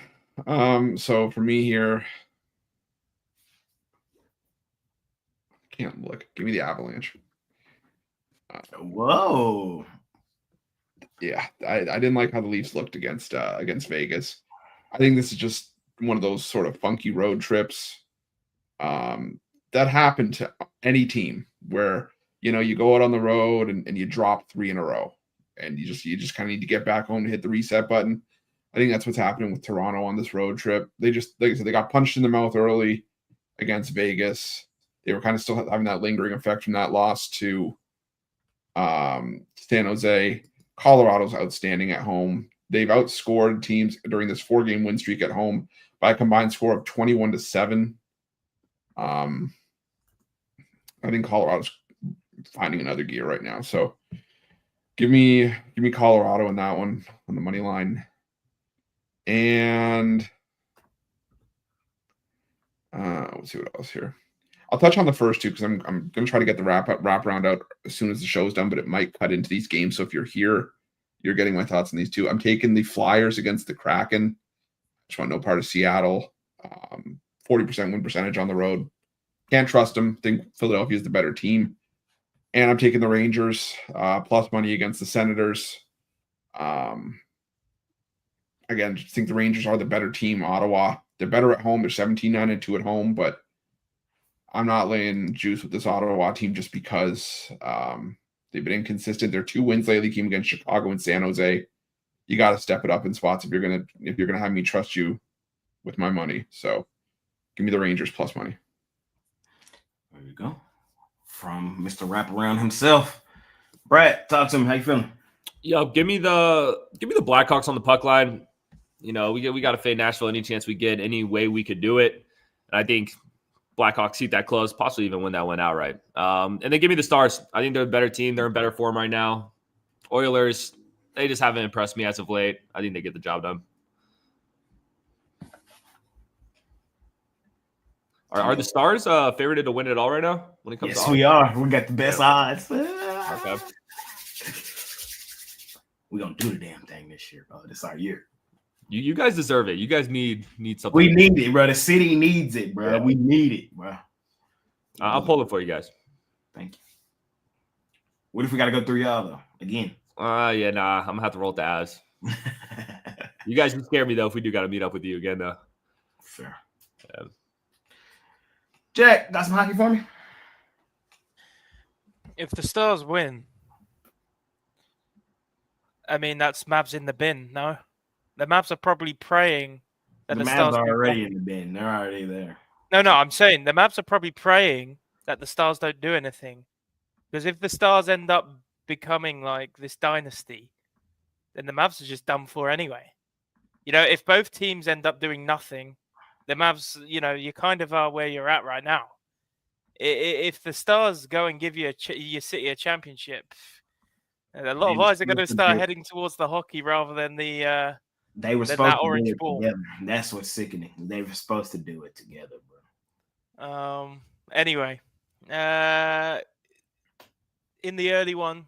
So for me here, can't look. Give me the Avalanche. Whoa. Yeah, I didn't like how the Leafs looked against Vegas. I think this is just one of those sort of funky road trips that happen to any team where you go out on the road and you drop 3 in a row, and you just kind of need to get back home to hit the reset button. I think that's what's happening with Toronto on this road trip. They just, like I said, they got punched in the mouth early against Vegas. They were kind of still having that lingering effect from that loss to San Jose. Colorado's outstanding at home. They've outscored teams during this 4-game win streak at home by a combined score of 21-7. I think Colorado's finding another gear right now. So give me Colorado in that one on the money line. And let's see what else here. I'll touch on the first two because I'm going to try to get the wrap round out as soon as the show's done, but it might cut into these games. So if you're here, you're getting my thoughts on these two. I'm taking the Flyers against the Kraken. Just want no part of Seattle. 40% win percentage on the road. Can't trust them. Think Philadelphia is the better team. And I'm taking the Rangers plus money against the Senators. Again, just think the Rangers are the better team. Ottawa, they're better at home. They're 17-9-2 at home, but I'm not laying juice with this Ottawa team just because they've been inconsistent. Their 2 wins lately came against Chicago and San Jose. You got to step it up in spots if you're gonna have me trust you with my money. So give me the Rangers plus money. There you go. From Mr. Wraparound himself. Brad, talk to him. How you feeling? Yo, give me the Blackhawks on the puck line. We got to fade Nashville any chance we get, any way we could do it. And I think Blackhawks keep that close, possibly even win that one outright. And then give me the Stars. I think they're a better team. They're in better form right now. Oilers, they just haven't impressed me as of late. I think they get the job done. Are the Stars favored to win it all right now when it comes to Yes, we are. We got the best odds. Okay. We're going to do the damn thing this year, bro. This is our year. You guys deserve it. You guys need something. We need it, bro. The city needs it, bro. Yeah. We need it, bro. I'll pull it for you guys. Thank you. What if we got to go through y'all, though? Again. Yeah, nah. I'm going to have to roll with the Avs. You guys can scare me, though, if we do got to meet up with you again, though. Fair. Yeah. Jack, got some hockey for me? If the Stars win, I mean, that's Mavs in the bin, no? The Mavs are probably praying that The the Mavs Stars are do already nothing. in the bin. They're already there. No, I'm saying the Mavs are probably praying that the Stars don't do anything. Because if the Stars end up becoming like this dynasty, then the Mavs are just done for anyway. If both teams end up doing nothing, the Mavs, you kind of are where you're at right now. If the Stars go and give you your city a championship, a lot of eyes are going to start heading towards the hockey rather than the they were than supposed that to orange do it ball. together. That's what's sickening. They were supposed to do it together, bro. Anyway, in the early one,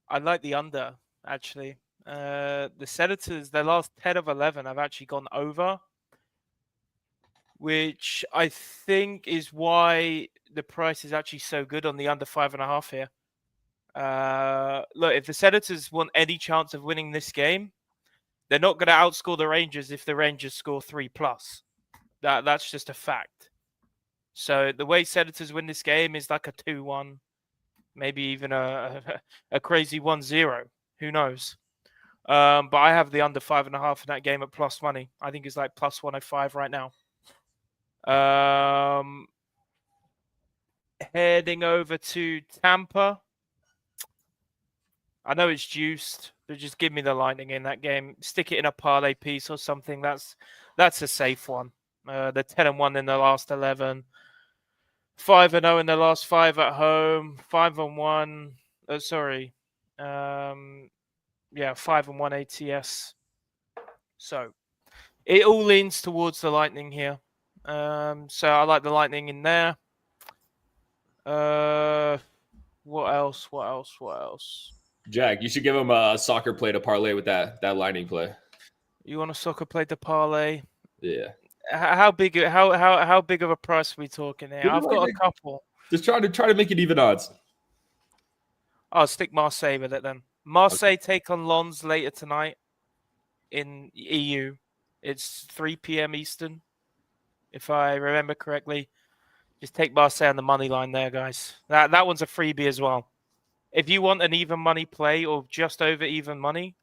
I like the under actually. The Senators, their last 10 of 11 have actually gone over, which I think is why the price is actually so good on the under 5.5 here. Look, if the Senators want any chance of winning this game, they're not going to outscore the Rangers if the Rangers score 3+. That's just a fact. So the way Senators win this game is like a 2-1, maybe even a crazy 1-0. Who knows? But I have the under 5.5 in that game at plus money. I think it's like plus 105 right now. Heading over to Tampa. I know it's juiced, but just give me the Lightning in that game. Stick it in a parlay piece or something. That's a safe one. They're 10-1 in the last 11, 5-0 in the last 5 at home, 5-1. 5-1 ATS. So it all leans towards the Lightning here. So I like the Lightning in there. What else? Jack, you should give him a soccer play to parlay with that Lightning play. You want a soccer play to parlay? Yeah. How big of a price are we talking here? I've got a couple. Just try to make it even odds. I'll stick Marseille with it then. Marseille take on Lens later tonight in EU. It's 3 p.m. Eastern, if I remember correctly. Just take Marseille on the money line there, guys. That one's a freebie as well. If you want an even money play or just over even money,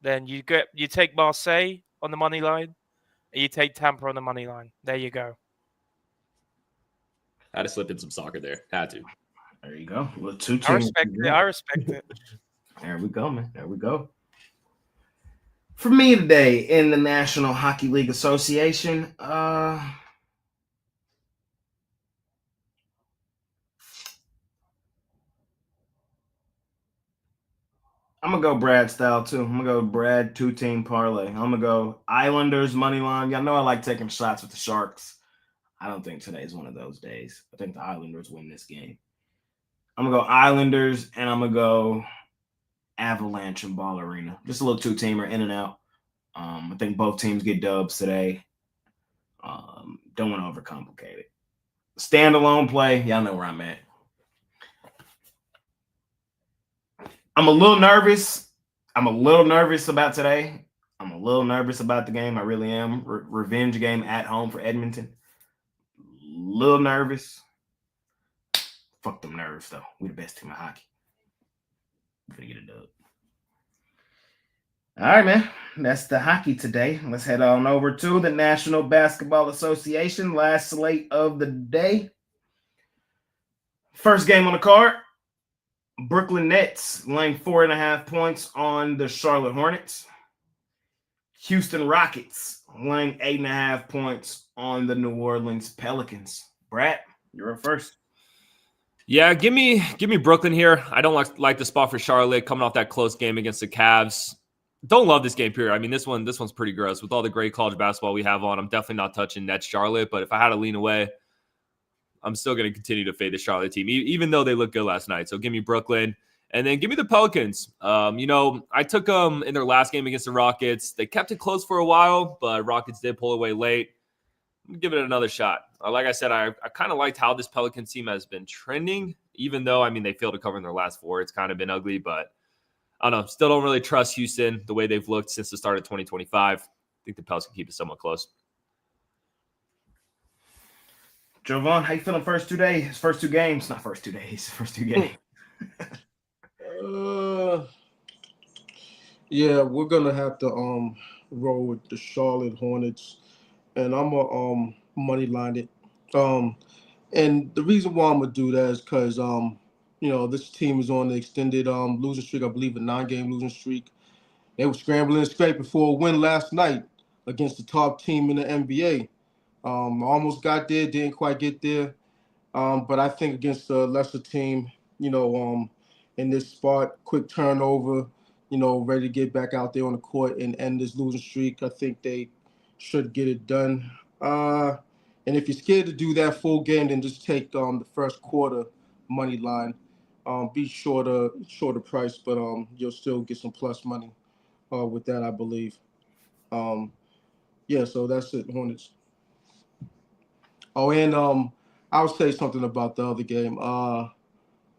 then you take Marseille on the money line, and you take Tampa on the money line. There you go. Had to slip in some soccer there. Had to. There you go. Well, two I teams. respect it. There we go, man. There we go. For me today in the National Hockey League Association, I'm gonna go Brad style too. I'm gonna go Brad 2-team parlay. I'm gonna go Islanders money line. Y'all know I like taking shots with the Sharks. I don't think today's one of those days. I think the Islanders win this game. I'm gonna go Islanders and I'm gonna go Avalanche and Ball Arena. Just a little 2-teamer in and out. I think both teams get dubs today. Don't want to overcomplicate it. Standalone play, y'all know where I'm at. I'm a little nervous. About today. I'm a little nervous about the game. I really am. Revenge game at home for Edmonton. Little nervous. Fuck them nerves, though. We're the best team of hockey. We're going to get a dub. All right, man. That's the hockey today. Let's head on over to the National Basketball Association. Last slate of the day. First game on the card. Brooklyn Nets laying 4.5 points on the Charlotte Hornets. Houston Rockets laying 8.5 points on the New Orleans Pelicans. Brad, you're up first. Yeah, give me Brooklyn here. I don't like the spot for Charlotte coming off that close game against the Cavs. Don't love this game period. I mean, this one's pretty gross. With all the great college basketball we have on, I'm definitely not touching Nets Charlotte. But if I had to lean away, I'm still going to continue to fade the Charlotte team, even though they looked good last night. So give me Brooklyn. And then give me the Pelicans. I took them in their last game against the Rockets. They kept it close for a while, but Rockets did pull away late. give it another shot. Like I said, I kind of liked how this Pelicans team has been trending, even though, I mean, they failed to cover in their last 4. It's kind of been ugly, but I don't know. Still don't really trust Houston the way they've looked since the start of 2025. I think the Pels can keep it somewhat close. Jovan, how you feeling first 2 days? First 2 games? Not first 2 days. First 2 games. Yeah, we're gonna have to roll with the Charlotte Hornets, and I'm a money line it. And the reason why I'm gonna do that is because this team is on the extended losing streak. I believe a 9-game losing streak. They were scrambling and scraping for a win last night against the top team in the NBA. Almost got there, didn't quite get there. But I think against a lesser team, in this spot, quick turnover, ready to get back out there on the court and end this losing streak, I think they should get it done. And if you're scared to do that full game, then just take the first quarter money line. Be shorter price, but you'll still get some plus money with that, I believe. So that's it, Hornets. Oh, and I'll say something about the other game. I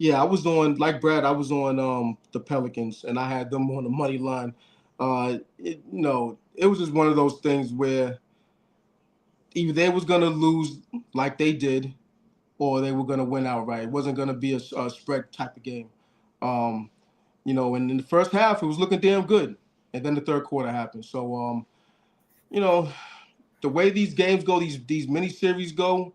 was on, like Brad, I was on the Pelicans, and I had them on the money line. It was just one of those things where either they was gonna lose like they did, or they were gonna win outright. It wasn't gonna be a spread type of game. And in the first half, it was looking damn good, and then the third quarter happened. So, the way these games go, these mini series go,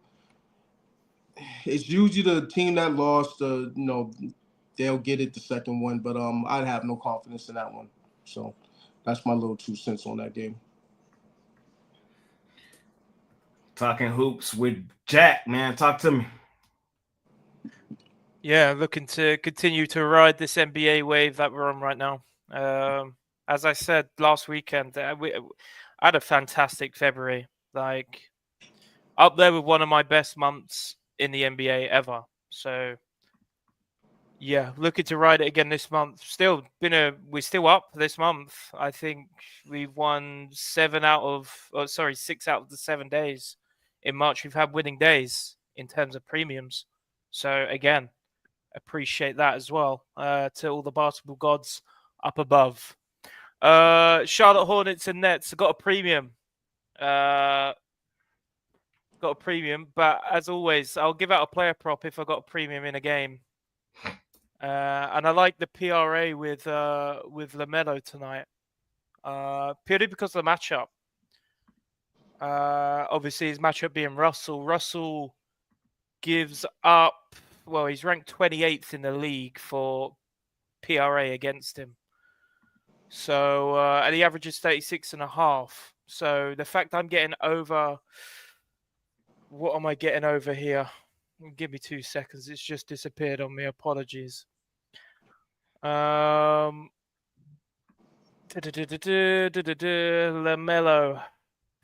it's usually the team that lost. They'll get it the second one, but I'd have no confidence in that one. So that's my little 2 cents on that game. Talking hoops with Jack, man. Talk to me. Yeah, looking to continue to ride this NBA wave that we're on right now. As I said last weekend, I had a fantastic February, like up there with one of my best months in the NBA ever. So yeah, looking to ride it again this month. We're still up this month. I think we've won 6 out of the 7 days in March. We've had winning days in terms of premiums. So again, appreciate that as well to all the basketball gods up above. Charlotte Hornets and Nets got a premium. But as always, I'll give out a player prop if I got a premium in a game. And I like the PRA with LaMelo tonight, purely because of the matchup. Obviously, his matchup being Russell. Russell gives up. Well, he's ranked 28th in the league for PRA against him. So, and he averages 36.5. So the fact I'm getting over, what am I getting over here? Give me 2 seconds. It's just disappeared on me. Apologies. LaMelo,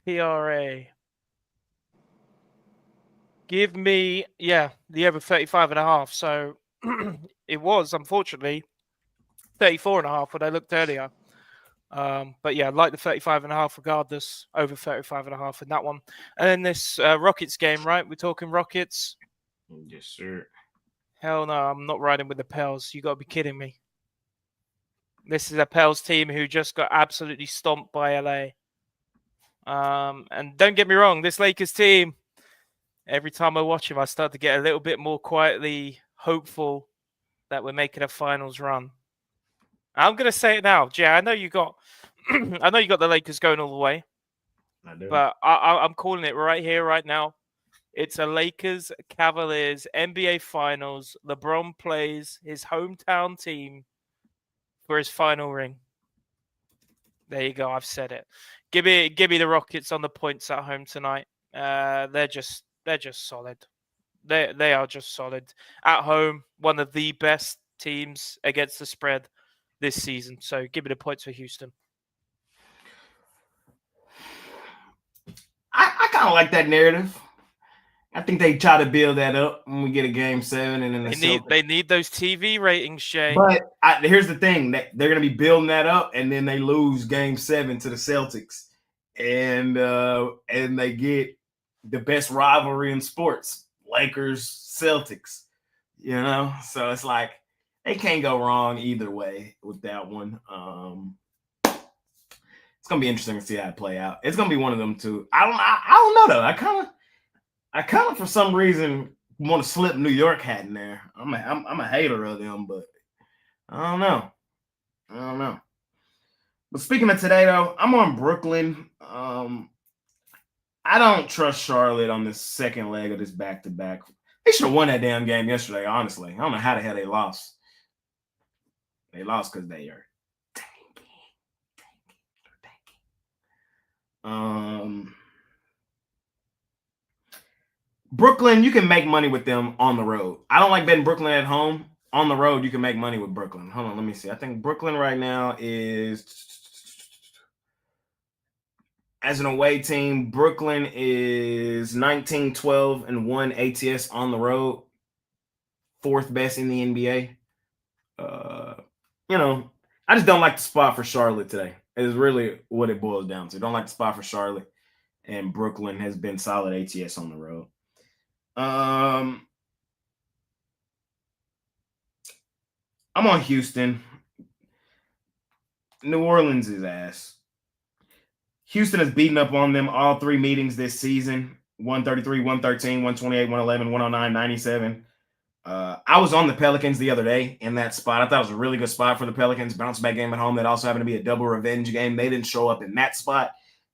PRA. Give me, the over 35.5. So it was, unfortunately, 34.5 when I looked earlier. But yeah, I like the 35.5 regardless, over 35.5 in that one. And then this Rockets game, right? We're talking Rockets. Yes, sir. Hell no, I'm not riding with the Pels. You got to be kidding me. This is a Pels team who just got absolutely stomped by LA. And don't get me wrong, this Lakers team, every time I watch him, I start to get a little bit more quietly hopeful that we're making a finals run. I'm gonna say it now, Jay. I know you got the Lakers going all the way. I do. But I'm calling it right here, right now. It's a Lakers Cavaliers NBA Finals. LeBron plays his hometown team for his final ring. There you go. I've said it. Give me the Rockets on the points at home tonight. They're just solid. They are just solid at home. One of the best teams against the spread this season. So give me the points for Houston. I kind of like that narrative. I think they try to build that up when we get a game 7 and then they need those TV ratings, Shay. But here's the thing: they're going to be building that up, and then they lose game 7 to the Celtics, and they get the best rivalry in sports, Lakers, Celtics, So it's like they can't go wrong either way with that one. It's gonna be interesting to see how it play out. It's gonna be one of them two. I don't know though. I kind of for some reason want to slip New York hat in there. I'm a hater of them, but I don't know. But speaking of today though, I'm on Brooklyn. I don't trust Charlotte on this second leg of this back-to-back. They should have won that damn game yesterday, honestly. I don't know how the hell they lost. They lost because they are tanking. Brooklyn, you can make money with them on the road. I don't like betting Brooklyn at home. On the road, you can make money with Brooklyn. Hold on, let me see. I think Brooklyn right now is, as an away team, Brooklyn is 19-12-1 ATS on the road. Fourth best in the NBA. I just don't like the spot for Charlotte today. Is really what it boils down to. Don't like the spot for Charlotte, and Brooklyn has been solid ATS on the road. I'm on Houston. New Orleans is ass. Houston has beaten up on them all three meetings this season. 133, 113, 128, 111, 109, 97. I was on the Pelicans the other day in that spot. I thought it was a really good spot for the Pelicans. Bounce back game at home that also happened to be a double revenge game. They didn't show up in that spot.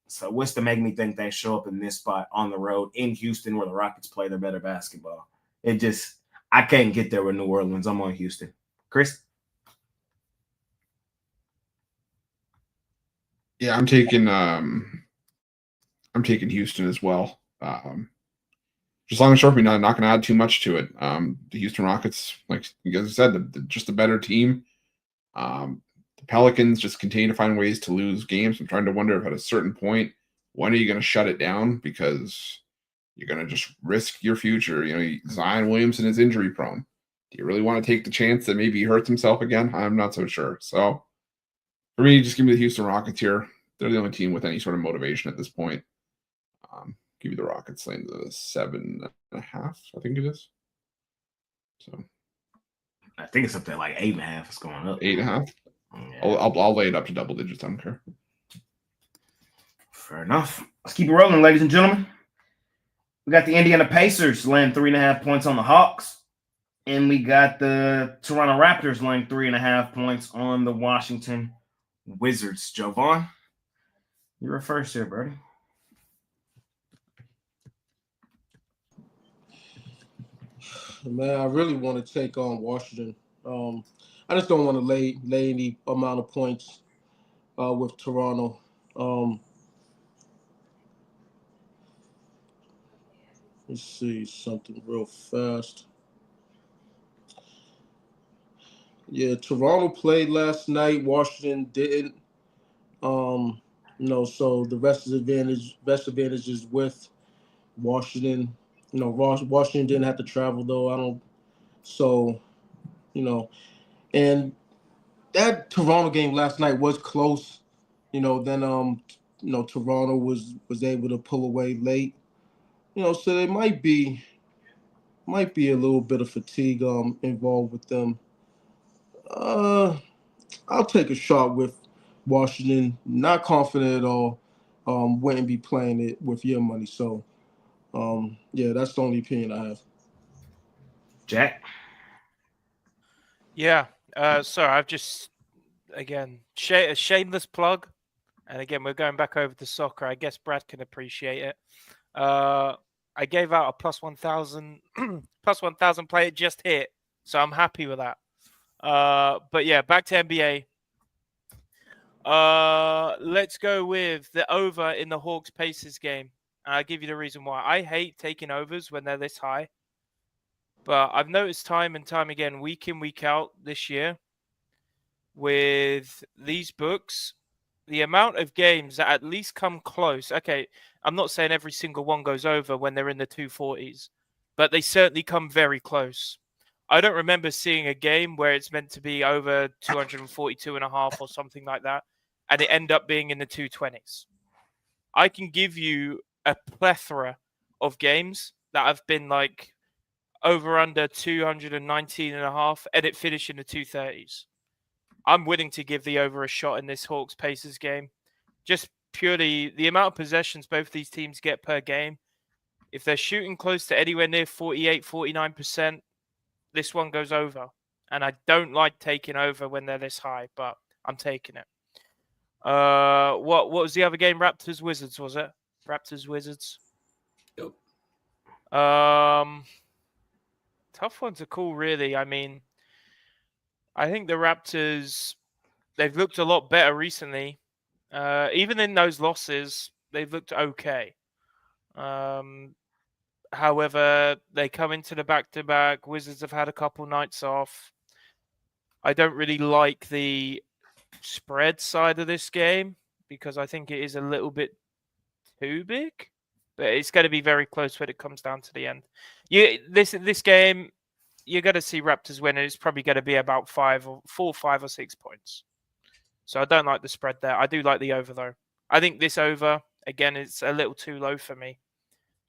So what's to make me think they show up in this spot on the road in Houston where the Rockets play their better basketball? I can't get there with New Orleans. I'm on Houston. Chris? Yeah, I'm taking Houston as well. Just long and short, we're not going to add too much to it. The Houston Rockets, like you guys said, they're just a better team. The Pelicans just continue to find ways to lose games. I'm trying to wonder if at a certain point, when are you going to shut it down? Because you're going to just risk your future. Zion Williamson is injury prone. Do you really want to take the chance that maybe he hurts himself again? I'm not so sure. So for me, just give me the Houston Rockets here. They're the only team with any sort of motivation at this point. Give you the Rockets laying the 7.5, I think it is. So I think it's up there like 8.5. It's going up. 8.5. Yeah. I'll lay it up to double digits. I don't care. Fair enough. Let's keep it rolling, ladies and gentlemen. We got the Indiana Pacers laying 3.5 points on the Hawks. And we got the Toronto Raptors laying 3.5 points on the Washington Wizards. Jovan, you're first here, buddy. Man, I really want to take on Washington. I just don't want to lay any amount of points with Toronto. Let's see something real fast. Yeah, Toronto played last night. Washington didn't. So the best advantage is with Washington. Washington didn't have to travel though. And that Toronto game last night was close. Then Toronto was able to pull away late. So there might be a little bit of fatigue involved with them. I'll take a shot with Washington. Not confident at all. Wouldn't be playing it with your money. So, that's the only opinion I have. Jack? Yeah. So I've just, again, a shameless plug. And again, we're going back over to soccer. I guess Brad can appreciate it. I gave out a plus 1,000 play. It just hit. So I'm happy with that. But yeah, back to NBA. Let's go with the over in the Hawks Pacers game. I'll give you the reason why. I hate taking overs when they're this high. But I've noticed time and time again, week in, week out this year, with these books, the amount of games that at least come close. Okay, I'm not saying every single one goes over when they're in the 240s, but they certainly come very close. I don't remember seeing a game where it's meant to be over 242.5 or something like that, and it end up being in the 220s. I can give you a plethora of games that have been like over under 219.5, and it finished in the 230s. I'm willing to give the over a shot in this Hawks Pacers game. Just purely the amount of possessions both these teams get per game. If they're shooting close to anywhere near 48, 49%, this one goes over. And I don't like taking over when they're this high, but I'm taking it. What was the other game? Raptors Wizards, was it? Raptors Wizards. Yep. Tough one to call, really. I mean, I think the Raptors, they've looked a lot better recently. Even in those losses, they've looked okay. However, they come into the back-to-back. Wizards have had a couple nights off. I don't really like the spread side of this game because I think it is a little bit too big. But it's going to be very close when it comes down to the end. This game, you're going to see Raptors win, and it's probably going to be about 5 or 6 points. So I don't like the spread there. I do like the over, though. I think this over, again, it's a little too low for me.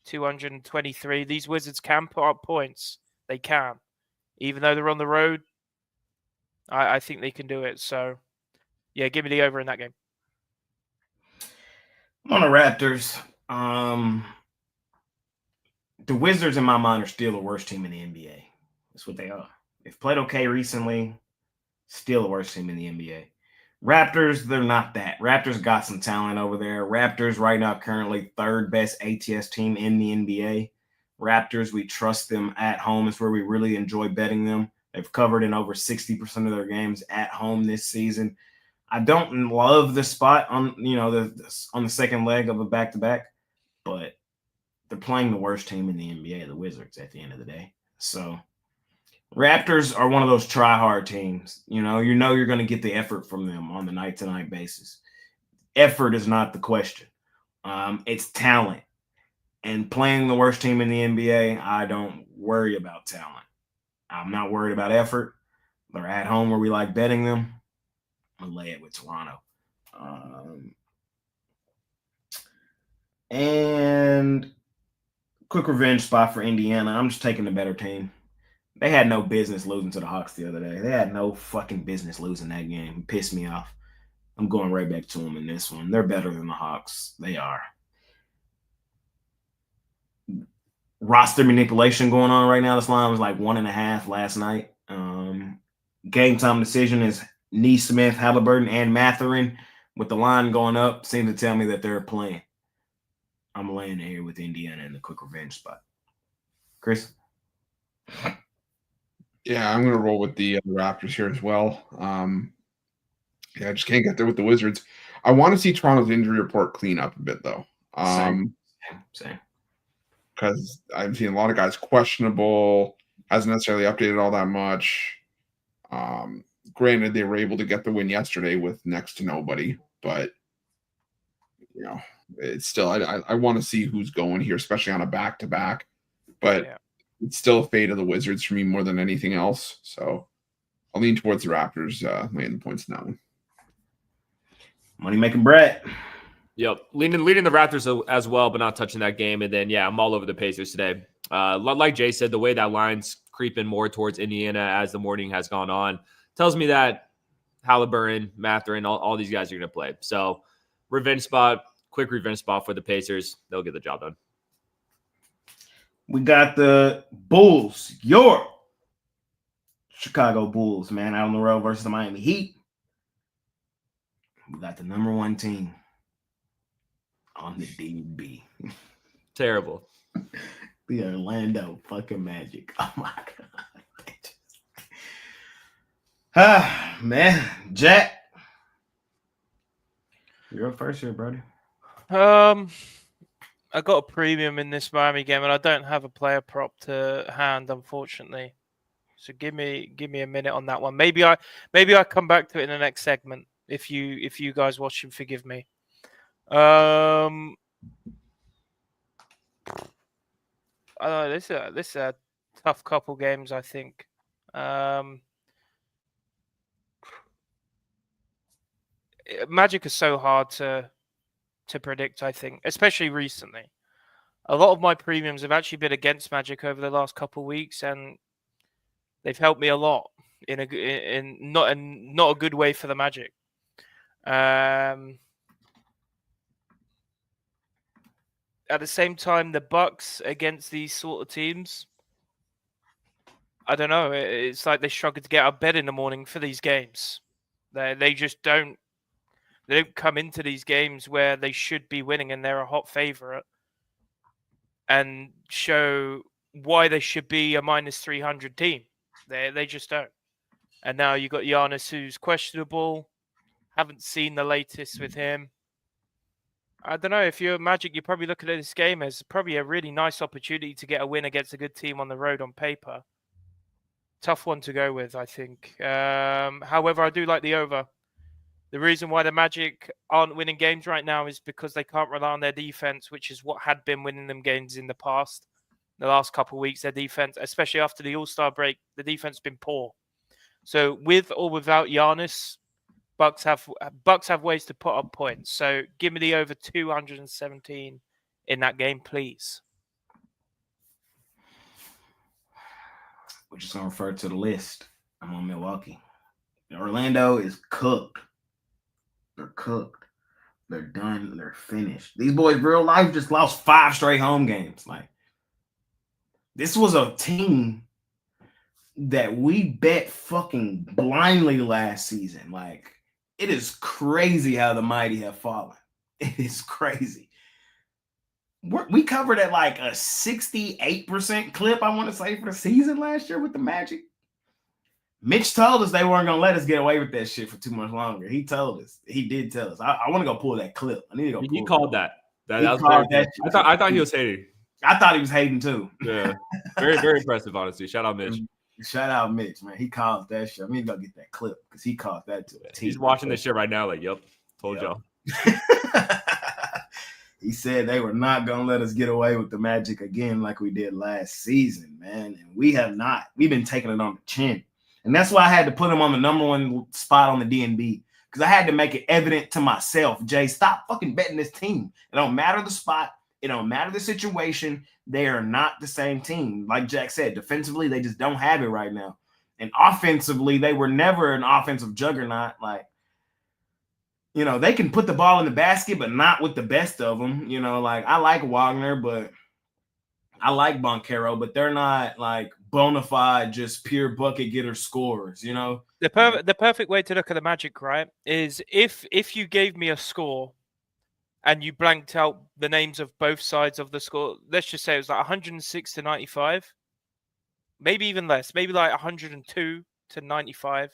223. These Wizards can put up points. They can. Even though they're on the road, I think they can do it. So, yeah, give me the over in that game. On the Raptors, the Wizards, in my mind, are still the worst team in the NBA. That's what they are. They've played okay recently. Still the worst team in the NBA. Raptors, they're not that. Raptors got some talent over there. Raptors right now currently third best ATS team in the NBA. Raptors, we trust them at home. It's where we really enjoy betting them. They've covered in over 60% of their games at home this season. I don't love the spot on on the second leg of a back-to-back, but they're playing the worst team in the NBA, the Wizards, at the end of the day. So Raptors are one of those try-hard teams. You know you're going to get the effort from them on the night-to-night basis. Effort is not the question. It's talent. And playing the worst team in the NBA, I don't worry about talent. I'm not worried about effort. They're at home where we like betting them. I'm going to lay it with Toronto. And quick revenge spot for Indiana. I'm just taking the better team. They had no business losing to the Hawks the other day. They had no fucking business losing that game. It pissed me off. I'm going right back to them in this one. They're better than the Hawks. They are. Roster manipulation going on right now. This line was like 1.5 last night. Game time decision is Neesmith, Halliburton, and Mathurin. With the line going up, seem to tell me that they're playing. I'm laying here with Indiana in the quick revenge spot. Chris? Yeah, I'm going to roll with the Raptors here as well. I just can't get there with the Wizards. I want to see Toronto's injury report clean up a bit, though. Same. Because I've seen a lot of guys questionable, hasn't necessarily updated all that much. Granted, they were able to get the win yesterday with next to nobody, but it's still I want to see who's going here, especially on a back-to-back. But it's still a fate of the Wizards for me more than anything else. So I'll lean towards the Raptors laying the points in that one. Money making Brett. Yep, leading the Raptors as well, but not touching that game. And then, I'm all over the Pacers today. Like Jay said, the way that line's creeping more towards Indiana as the morning has gone on tells me that Halliburton, Mathurin, all these guys are going to play. So, quick revenge spot for the Pacers. They'll get the job done. We got the Bulls, your Chicago Bulls, man, out on the road versus the Miami Heat. We got the number one team on the DB. Terrible. The Orlando fucking Magic. Oh my God. Man. Jack. You're up first here, brother. I got a premium in this Miami game, and I don't have a player prop to hand, unfortunately. So give me a minute on that one. Maybe I come back to it in the next segment. If you guys watching, forgive me. I don't know. This is a tough couple games, I think. Magic is so hard to predict, I think, especially recently. a lot of my premiums have actually been against Magic over the last couple of weeks, and they've helped me a lot in not a good way for the Magic. At the same time, the Bucks against these sort of teams, I don't know. It's like they struggle to get out of bed in the morning for these games. They just don't. They don't come into these games where they should be winning and they're a hot favorite, and show why they should be a minus 300 team. They just don't. And now you got Giannis, who's questionable. Haven't seen the latest with him. I don't know. If you're Magic, you're probably looking at this game as probably a really nice opportunity to get a win against a good team on the road on paper. Tough one to go with, I think. However, I do like the over. The reason why the Magic aren't winning games right now is because they can't rely on their defense, which is what had been winning them games in the past. The last couple of weeks, their defense, especially after the All-Star break, the defense has been poor. So with or without Giannis, Bucks have ways to put up points. So give me the over 217 in that game, please. We're just gonna refer to the list. I'm on Milwaukee. Orlando is cooked. They're cooked. They're done. They're finished. These boys, real life, just lost 5 straight home games. Like, this was a team that we bet fucking blindly last season. Like, it is crazy how the mighty have fallen. It is crazy. We covered at like a 68% clip, I want to say, for the season last year with the Magic. Mitch told us they weren't going to let us get away with that shit for too much longer. He told us. He did tell us. I want to go pull that clip. I need to go pull He called that. That was called very that good. I thought he was hating. I thought he was hating too. Yeah. Very, very impressive, honestly. Shout out Mitch. Shout out Mitch, man. He called that shit. I mean, go get that clip because he called that to a T. He's watching this shit right now. Like, yep, told y'all. He said they were not going to let us get away with the Magic again like we did last season, man. And we have not. We've been taking it on the chin. And that's why I had to put him on the number 1 spot on the DNB, because I had to make it evident to myself, Jay, stop fucking betting this team. It don't matter the spot. It don't matter the situation. They are not the same team. Like Jack said, defensively, they just don't have it right now. And offensively, they were never an offensive juggernaut. Like, you know, they can put the ball in the basket, but not with the best of them. You know, like, I like Wagner, but I like Boncaro, but they're not like bona fide, just pure bucket getter scorers, you know? The perfect way to look at the Magic, right, is if you gave me a score and you blanked out the names of both sides of the score, let's just say it was like 106 to 95, maybe even less, maybe like 102 to 95.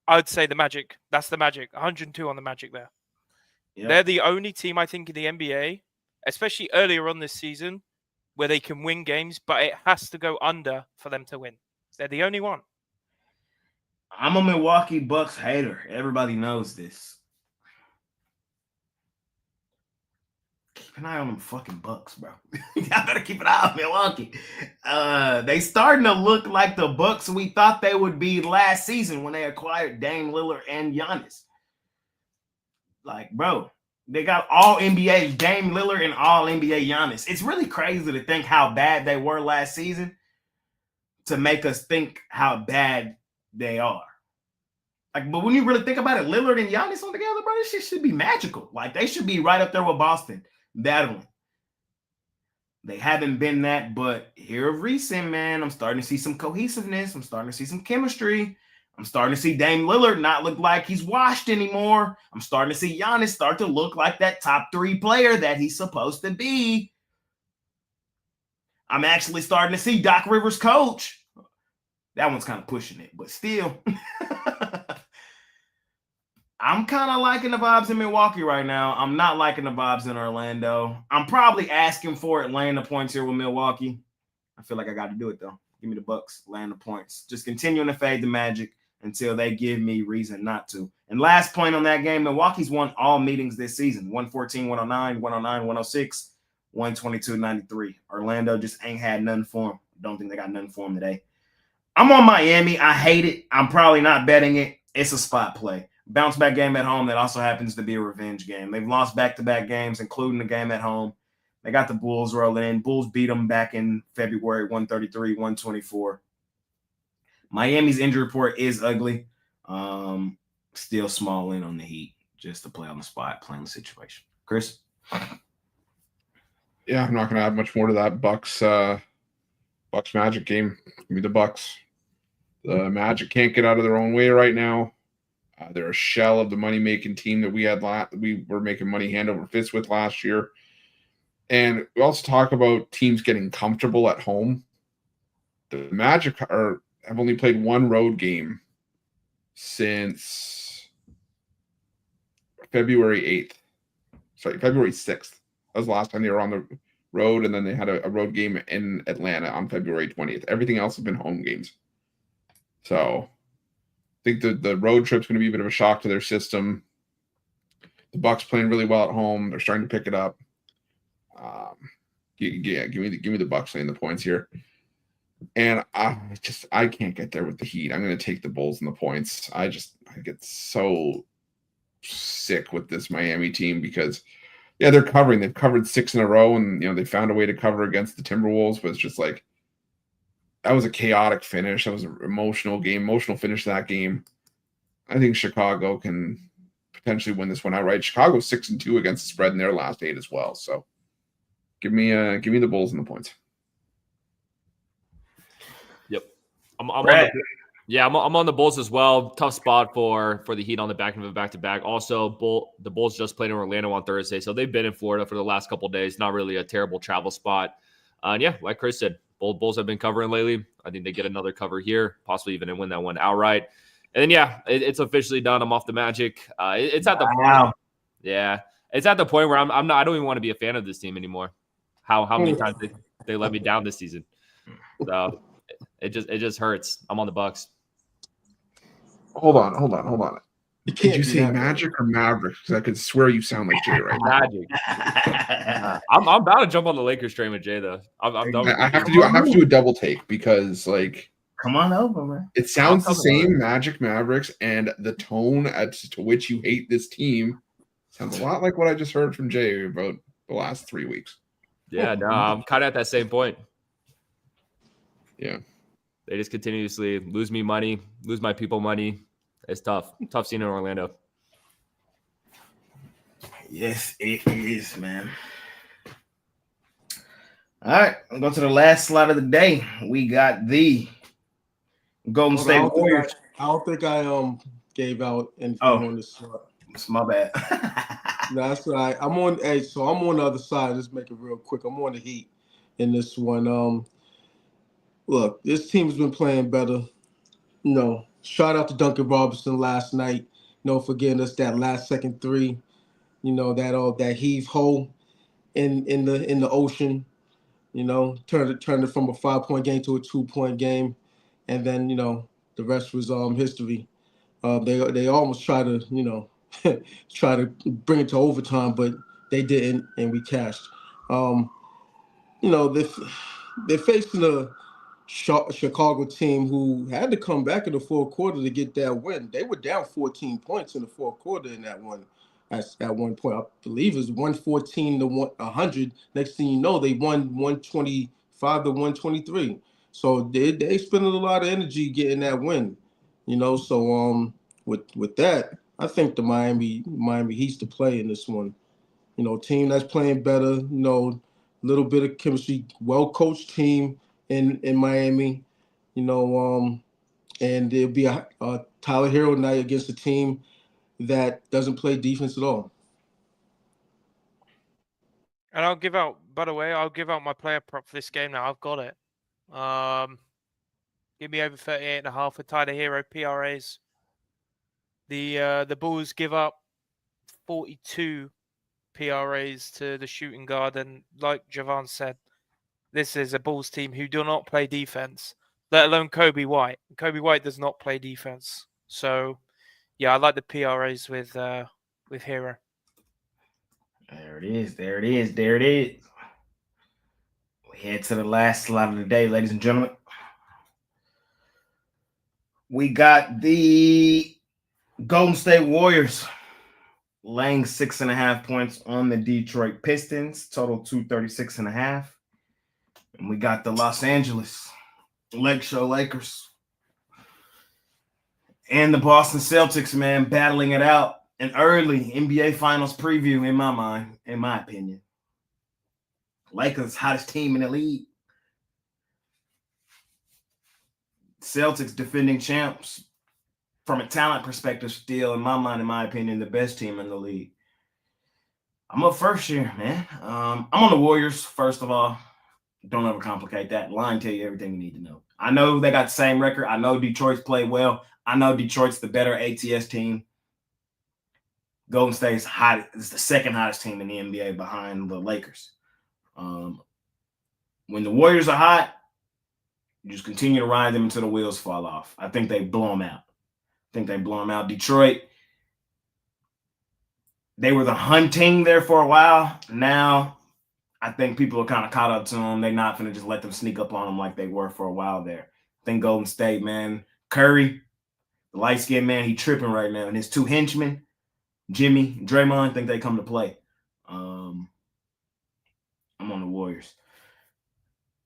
I'd say the Magic. That's the Magic. 102 on the Magic there. Yep. They're the only team, I think, in the NBA, especially earlier on this season, where they can win games, but it has to go under for them to win. They're the only one. I'm a Milwaukee Bucks hater. Everybody knows this. Keep an eye on them fucking Bucks, bro. Y'all better keep an eye on Milwaukee. They starting to look like the Bucks we thought they would be last season when they acquired Dame Lillard and Giannis. Like, bro, they got all NBA Dame Lillard and all NBA Giannis. It's really crazy to think how bad they were last season to make us think how bad they are. Like, but when you really think about it, Lillard and Giannis on together, bro, this shit should be magical. Like, they should be right up there with Boston, battling. They haven't been that, but here of recent, man, I'm starting to see some cohesiveness. I'm starting to see some chemistry. I'm starting to see Dame Lillard not look like he's washed anymore. I'm starting to see Giannis start to look like that top 3 player that he's supposed to be. I'm actually starting to see Doc Rivers coach. That one's kind of pushing it, but still. I'm kind of liking the vibes in Milwaukee right now. I'm not liking the vibes in Orlando. I'm probably asking for it, laying the points here with Milwaukee. I feel like I got to do it, though. Give me the Bucks, laying the points. Just continuing to fade the Magic until they give me reason not to. And last point on that game, Milwaukee's won all meetings this season. 114, 109, 109, 106, 122, 93. Orlando just ain't had nothing for them. Don't think they got nothing for them today. I'm on Miami. I hate it. I'm probably not betting it. It's a spot play. Bounce back game at home that also happens to be a revenge game. They've lost back-to-back games, including the game at home. They got the Bulls rolling in. Bulls beat them back in February, 133-124. Miami's injury report is ugly. Still small in on the Heat, just to play on the spot, playing the situation. Chris? Yeah, I'm not going to add much more to that Bucks Magic game. Give me the Bucks. The Magic can't get out of their own way right now. They're a shell of the money-making team that we were making money hand over fist with last year. And we also talk about teams getting comfortable at home. The Magic have only played one road game since February 8th. Sorry, February 6th. That was the last time they were on the road, and then they had a road game in Atlanta on February 20th. Everything else has been home games. So I think the road trip's going to be a bit of a shock to their system. The Bucks playing really well at home. They're starting to pick it up. Give me the Bucks laying the points here. And I can't get there with the Heat. I'm going to take the Bulls and the points. I get so sick with this Miami team because, yeah, they're covering. They've covered 6 in a row, and they found a way to cover against the Timberwolves. But it's just like that was a chaotic finish. That was an emotional finish to that game. I think Chicago can potentially win this one outright. Chicago's 6-2 against the spread in their last 8 as well. So give me the Bulls and the points. Yep, I'm on the Bulls as well. Tough spot for the Heat on the back end of a back-to-back. Also, the Bulls just played in Orlando on Thursday, so they've been in Florida for the last couple of days. Not really a terrible travel spot. And yeah, like Chris said, Bulls have been covering lately. I think they get another cover here, possibly even win that one outright. And then yeah, it's officially done. I'm off the Magic. It's at the point. Yeah, it's at the point where I'm not. I don't even want to be a fan of this team anymore. How many times they let me down this season? So it just hurts. I'm on the Bucks. Hold on. Did you say Magic or Mavericks? Because I could swear you sound like Jay right now. Magic. I'm about to jump on the Lakers train with Jay though. I have to do a double take because come on over, man. It sounds the same, Magic Mavericks, and the tone as to which you hate this team sounds a lot like what I just heard from Jay about the last 3 weeks. Yeah, no, I'm kind of at that same point. Yeah. They just continuously lose me money, lose my people money. It's tough. Tough scene in Orlando. Yes, it is, man. All right, I'll go to the last slot of the day. We got the Golden State Warriors. I don't think I gave out anything on this slot. It's my bad. No, that's all right. I'm on the other side. Let's make it real quick. I'm on the Heat in this one. Look, this team's been playing better. Shout out to Duncan Robinson last night. For getting us that last second 3. That heave ho in the ocean. Turned it from a 5-point game to a 2-point game, and then the rest was history. They almost try to try to bring it to overtime, but they didn't, and we cashed. They're facing a Chicago team who had to come back in the fourth quarter to get that win. They were down 14 points in the fourth quarter in that one. At one point, I believe it was 114 to 100. Next thing you know, they won 125 to 123. So they spent a lot of energy getting that win. So with that, I think the Miami Heat's to play in this one. Team that's playing better. Little bit of chemistry, well-coached team in Miami. And there'll be a Tyler Hero night against a team that doesn't play defense at all. And I'll give out my player prop for this game now. I've got it. Give me over 38.5 for Tyler Hero PRAs. The Bulls give up 42 PRAs to the shooting guard, and like Javan said, this is a Bulls team who do not play defense, let alone Kobe White. Kobe White does not play defense. So yeah, I like the PRAs with Hero. There it is. We head to the last slot of the day, ladies and gentlemen. We got the Golden State Warriors laying 6.5 points on the Detroit Pistons, total 236.5. And we got the Los Angeles Lake Show Lakers and the Boston Celtics, man, battling it out. An early NBA Finals preview in my mind, in my opinion. Lakers, hottest team in the league. Celtics, defending champs. From a talent perspective, still, in my mind, in my opinion, the best team in the league. I'm up first here, man. I'm on the Warriors, first of all. Don't overcomplicate that. Line tell you everything you need to know. I know they got the same record. I know Detroit's played well. I know Detroit's the better ATS team. Golden State's hot. It's the second hottest team in the NBA behind the Lakers. When the Warriors are hot, you just continue to ride them until the wheels fall off. I think they blow them out. Detroit, they were the hunting there for a while. Now, I think people are kind of caught up to them. They're not going to just let them sneak up on them like they were for a while there. I think Golden State, man, Curry, the light-skinned man, he tripping right now. And his two henchmen, Jimmy, Draymond, I think they come to play. I'm on the Warriors.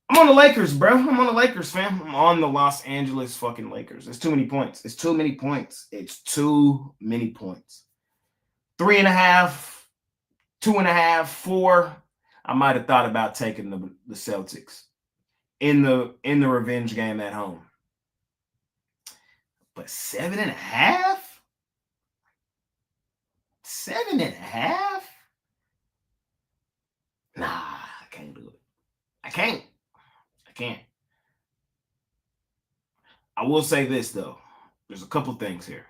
I'm on the Lakers, bro. I'm on the Lakers, fam. I'm on the Los Angeles fucking Lakers. It's too many points. 3.5, 2.5, 4. I might have thought about taking the Celtics in the revenge game at home. But 7.5? 7.5? Nah, I can't do it. I can't. I will say this, though. There's a couple things here.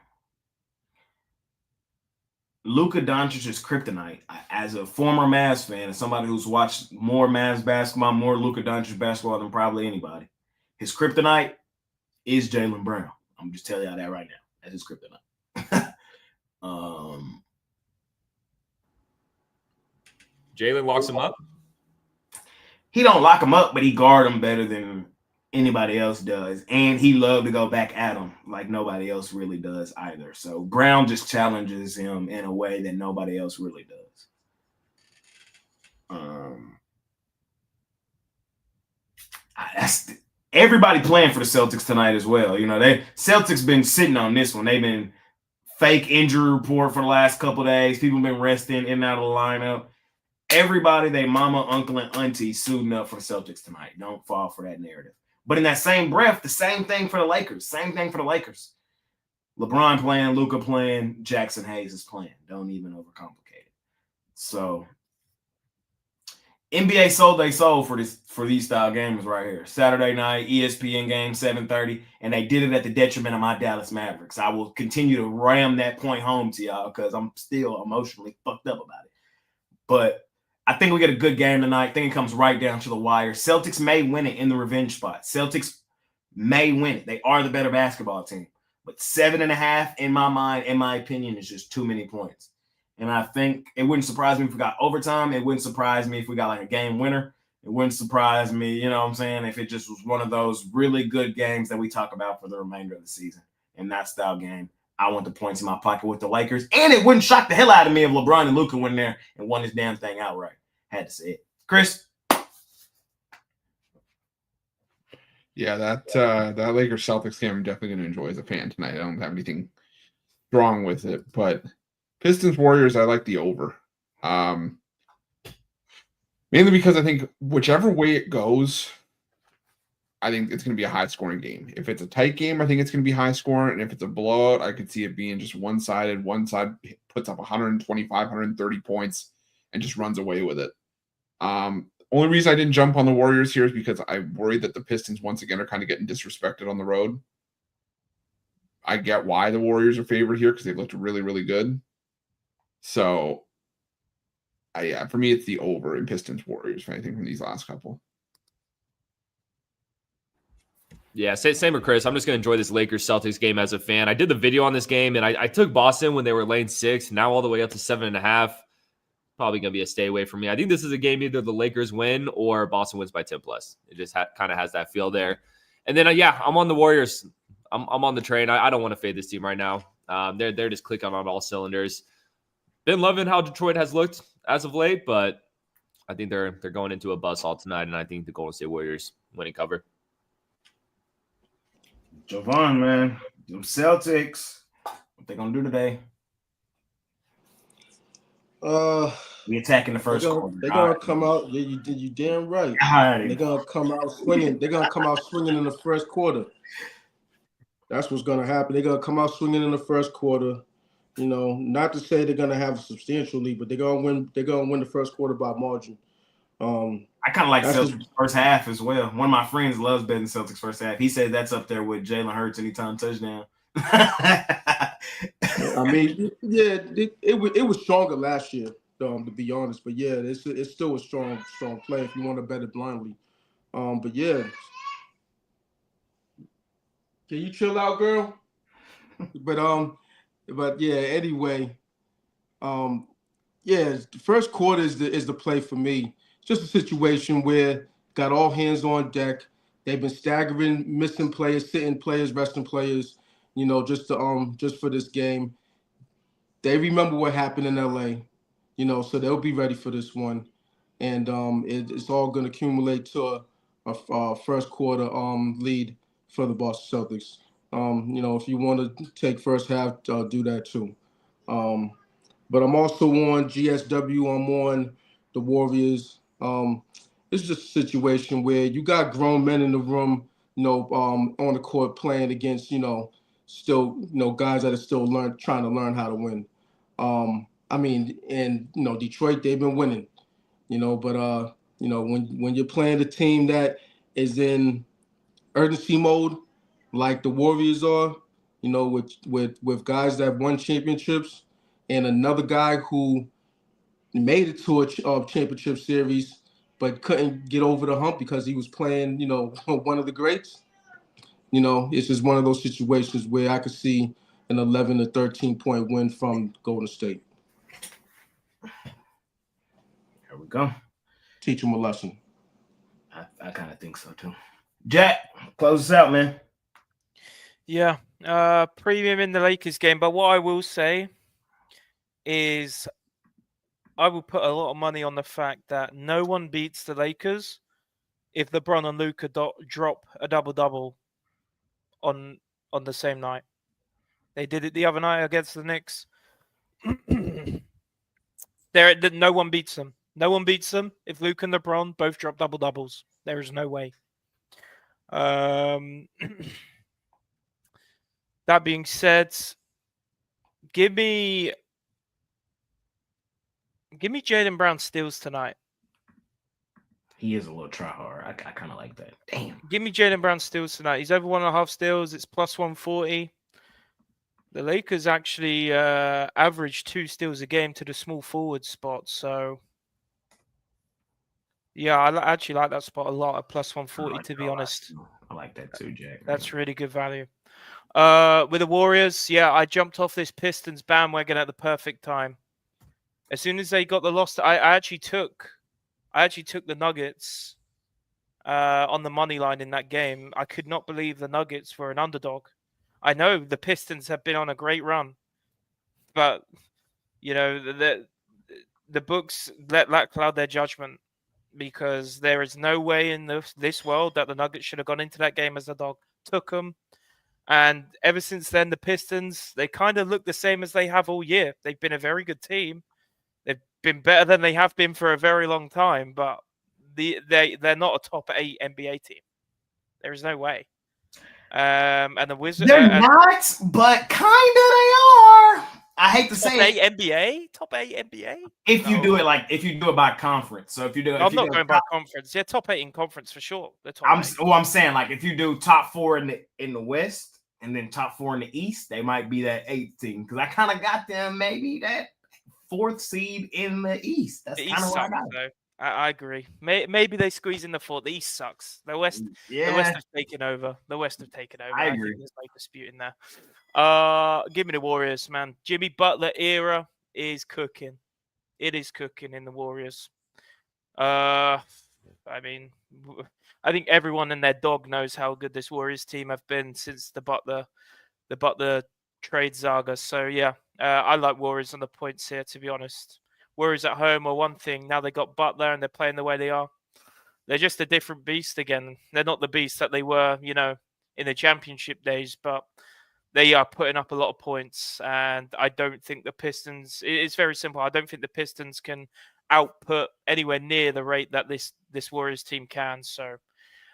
Luka Doncic's kryptonite, as a former Mavs fan and somebody who's watched more Mavs basketball, more Luka Doncic basketball than probably anybody, his kryptonite is Jaylen Brown. I'm just telling y'all that right now. That's his kryptonite. Jalen locks him up. He don't lock him up, but he guard him better than anybody else does. And he loved to go back at him like nobody else really does either. So Brown just challenges him in a way that nobody else really does. Everybody playing for the Celtics tonight as well. You know, Celtics been sitting on this one. They've been fake injury report for the last couple of days. People been resting in and out of the lineup. Everybody, they mama, uncle, and auntie suiting up for the Celtics tonight. Don't fall for that narrative. But in that same breath, the same thing for the Lakers. LeBron playing, Luka playing, Jackson Hayes is playing. Don't even overcomplicate it. So NBA sold they sold for these style games right here. Saturday night, ESPN game, 7:30, and they did it at the detriment of my Dallas Mavericks. I will continue to ram that point home to y'all because I'm still emotionally fucked up about it. But I think we get a good game tonight. I think it comes right down to the wire. Celtics may win it in the revenge spot. Celtics may win it. They are the better basketball team. But 7.5, in my mind, in my opinion, is just too many points. And I think it wouldn't surprise me if we got overtime. It wouldn't surprise me if we got like a game winner. It wouldn't surprise me, you know what I'm saying, if it just was one of those really good games that we talk about for the remainder of the season. In that style game, I want the points in my pocket with the Lakers. And it wouldn't shock the hell out of me if LeBron and Luka went there and won this damn thing outright. Had to say it. Chris? Yeah, that Lakers Celtics game I'm definitely going to enjoy as a fan tonight. I don't have anything strong with it, but Pistons Warriors, I like the over. Mainly because I think whichever way it goes, I think it's going to be a high-scoring game. If it's a tight game, I think it's going to be high-scoring. And if it's a blowout, I could see it being just one-sided. One side puts up 125, 130 points and just runs away with it. Only reason I didn't jump on the Warriors here is because I worry that the Pistons once again are kind of getting disrespected on the road. I get why the Warriors are favored here because they looked really, really good. So, yeah, for me, it's the over in Pistons Warriors, if anything, from these last couple. Yeah, same with Chris. I'm just going to enjoy this Lakers-Celtics game as a fan. I did the video on this game, and I took Boston when they were laying 6, now all the way up to 7.5. Probably going to be a stay away from me. I think this is a game either the Lakers win or Boston wins by 10+. It just kind of has that feel there. And then, yeah, I'm on the Warriors. I'm on the train. I don't want to fade this team right now. They're just clicking on all cylinders. been loving how Detroit has looked as of late, but I think they're going into a buzzsaw tonight, and I think the Golden State Warriors winning cover. Javon, man, them Celtics, what they gonna do today? We attacking the first quarter. They're gonna come out. You damn right. They're gonna come out swinging. They're gonna come out swinging in the first quarter. That's what's gonna happen. They're gonna come out swinging in the first quarter. You know, not to say they're gonna have a substantial lead, but they're gonna win. They're gonna win the first quarter by margin. I kind of like Celtics first half as well. One of my friends loves betting Celtics first half. He said that's up there with Jalen Hurts anytime touchdown. I mean, yeah, it was stronger last year, to be honest. But yeah, it's still a strong play if you want to bet it blindly. But yeah, can you chill out, girl? But yeah. Anyway, yeah, the first quarter is the play for me. Just a situation where got all hands on deck. They've been staggering, missing players, sitting players, resting players. You know, just for this game. They remember what happened in LA, you know, so they'll be ready for this one, and it's all going to accumulate to a first quarter lead for the Boston Celtics. You know, if you want to take first half, do that too. But I'm also on GSW. I'm on the Warriors. It's just a situation where you got grown men in the room, you know, on the court playing against, you know, still, you know, guys that are still trying to learn how to win. I mean, and you know, Detroit, they've been winning, you know, but you know, when you're playing a team that is in urgency mode, like the Warriors are, you know, with guys that won championships, and another guy who made it to a championship series, but couldn't get over the hump because he was playing, you know, one of the greats. You know, it's just one of those situations where I could see an 11 to 13 point win from Golden State. There we go. Teach them a lesson. I kind of think so too. Jack, close us out, man. Yeah, premium in the Lakers game. But what I will say is I will put a lot of money on the fact that no one beats the Lakers if LeBron and Luka drop a double-double on the same night. They did it the other night against the Knicks. No one beats them. No one beats them if Luka and LeBron both drop double-doubles. There is no way. That being said, give me Jaylen Brown steals tonight. He is a little tryhard. I kind of like that. Damn. Give me Jaylen Brown steals tonight. He's over 1.5 steals. It's plus 140. The Lakers actually average 2 steals a game to the small forward spot. So, yeah, I actually like that spot a lot at plus 140, to be honest. I like that too, Jack. That's really good value. With the Warriors, yeah, I jumped off this Pistons bandwagon at the perfect time. As soon as they got the loss, I actually took the Nuggets on the money line in that game. I could not believe the Nuggets were an underdog. I know the Pistons have been on a great run, but you know the books let that cloud their judgment, because there is no way in this world that the Nuggets should have gone into that game as a dog. Took them. And ever since then, the Pistons, they kind of look the same as they have all year. They've been a very good team. They've been better than they have been for a very long time, but they're not a top 8 NBA team. There is no way. And the Wizards, they're not, but kind of they are. I hate to say it. Top 8 NBA. If you do it by conference. So if you do, I'm not going by conference. Yeah, top 8 in conference for sure. I'm saying, like, if you do top 4 in the West and then top 4 in the East, they might be that 8th team, because I kind of got them maybe that 4th seed in the East. That's kind of what I got. I agree. Maybe they squeeze in the 4th. The East sucks. The West, yeah. The West have taken over. I agree. think there's no dispute in there. Give me the Warriors, man. Jimmy Butler era is cooking. It is cooking in the Warriors. I mean, I think everyone and their dog knows how good this Warriors team have been since the Butler trade saga. So yeah, I like Warriors on the points here, to be honest. Warriors at home are one thing. Now they got Butler and they're playing the way they are. They're just a different beast again. They're not the beast that they were, in the championship days, but they are putting up a lot of points. And I don't think the Pistons, it's very simple. I don't think the Pistons can output anywhere near the rate that this Warriors team can. So,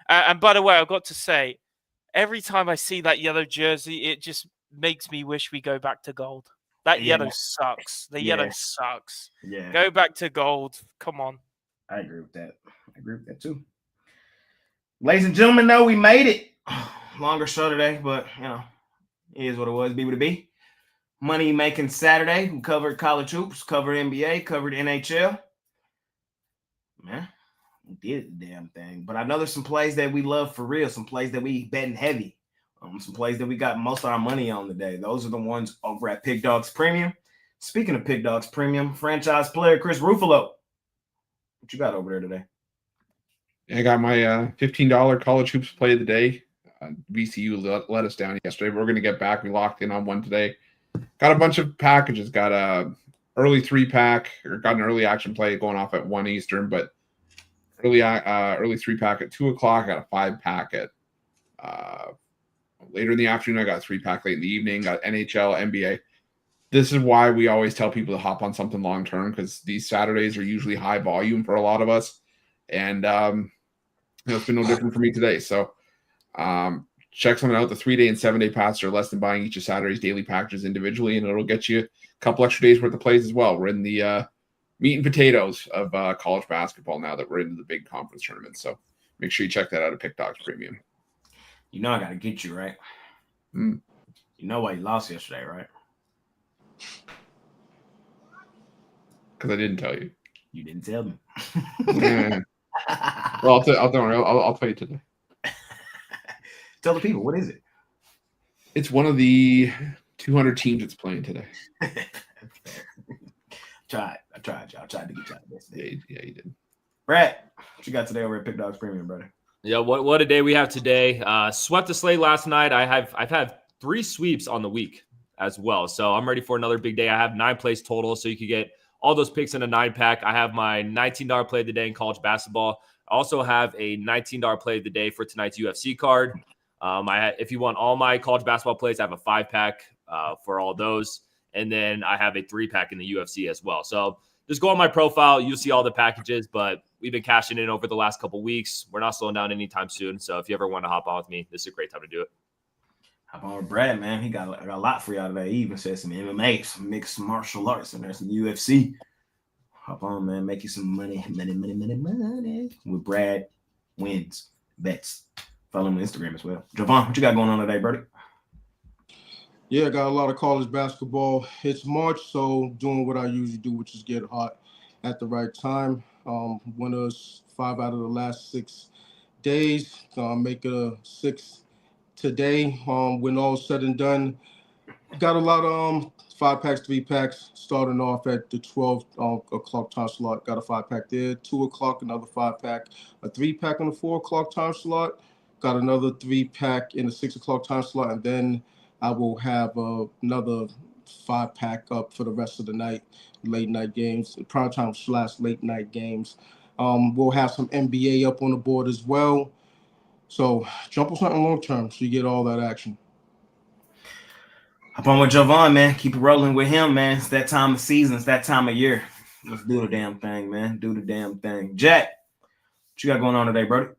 and by the way, I've got to say, every time I see that yellow jersey, it just makes me wish we go back to gold. That Yeah. yellow sucks. The Yeah. yellow sucks. Yeah. Go back to gold. Come on. I agree with that. I agree with that too. Ladies and gentlemen, though, we made it. Longer show today, but it is what it was. Be what it be. Money making Saturday. We covered college hoops, covered NBA, covered NHL. Man, we did the damn thing. But I know there's some plays that we love for real, some plays that we betting heavy. Some plays that we got most of our money on today. Those are the ones over at Pick Dogs Premium. Speaking of Pick Dogs Premium, franchise player Chris Ruffalo. What you got over there today? I got my $15 college hoops play of the day. VCU let us down yesterday. We're going to get back. We locked in on one today. Got a bunch of packages. Got a early 3-pack, or got an early action play going off at 1 Eastern, but early 3-pack at 2 o'clock. Got a 5-pack at later in the afternoon. I got a 3-pack late in the evening. Got NHL, NBA. This is why we always tell people to hop on something long term, because these Saturdays are usually high volume for a lot of us, and it's been no different for me today. So check something out. The 3-day and 7-day passes are less than buying each of Saturday's daily packages individually, and it'll get you a couple extra days worth of plays as well. We're in the meat and potatoes of college basketball now that we're into the big conference tournament. So make sure you check that out at Pick Dogs Premium. You know I got to get you, right? You know why you lost yesterday, right? Because I didn't tell you. You didn't tell me. Yeah. Well, I'll tell you today. Tell the people, what is it? It's one of the 200 teams that's playing today. I tried, y'all. I tried to get y'all the best day. Yeah, you did. Brad, what you got today over at Pick Dogs Premium, brother? Yeah, what a day we have today. Swept the slate last night. I've had 3 sweeps on the week as well. So I'm ready for another big day. I have 9 plays total, so you could get all those picks in a 9-pack. I have my $19 play of the day in college basketball. I also have a $19 play of the day for tonight's UFC card. If you want all my college basketball plays, I have a 5-pack for all those. And then I have a 3-pack in the UFC as well. So just go on my profile. You'll see all the packages, but we've been cashing in over the last couple weeks. We're not slowing down anytime soon. So if you ever want to hop on with me, this is a great time to do it. Hop on with Brad, man. He got a lot for y'all today. He even said some MMA, some mixed martial arts, and there's some UFC. Hop on, man. Make you some money with Brad Wins Bets. Follow him on Instagram as well. Javon, what you got going on today, buddy? Yeah, got a lot of college basketball. It's March, so doing what I usually do, which is get hot at the right time. Winners 5 out of the last 6 days. Make it a 6th today. When all said and done, got a lot of 5-packs, 3-packs, starting off at the 12 o'clock time slot. Got a 5-pack there. 2 o'clock, another 5-pack. A 3-pack on the 4 o'clock time slot. Got another 3-pack in the 6 o'clock time slot, and then I will have another 5-pack up for the rest of the night, late night games, primetime / late night games. We'll have some NBA up on the board as well. So jump on something long term so you get all that action. Hop on with Javon, man. Keep it rolling with him, man. It's that time of season. It's that time of year. Let's do the damn thing, man. Do the damn thing. Jack, what you got going on today, brother?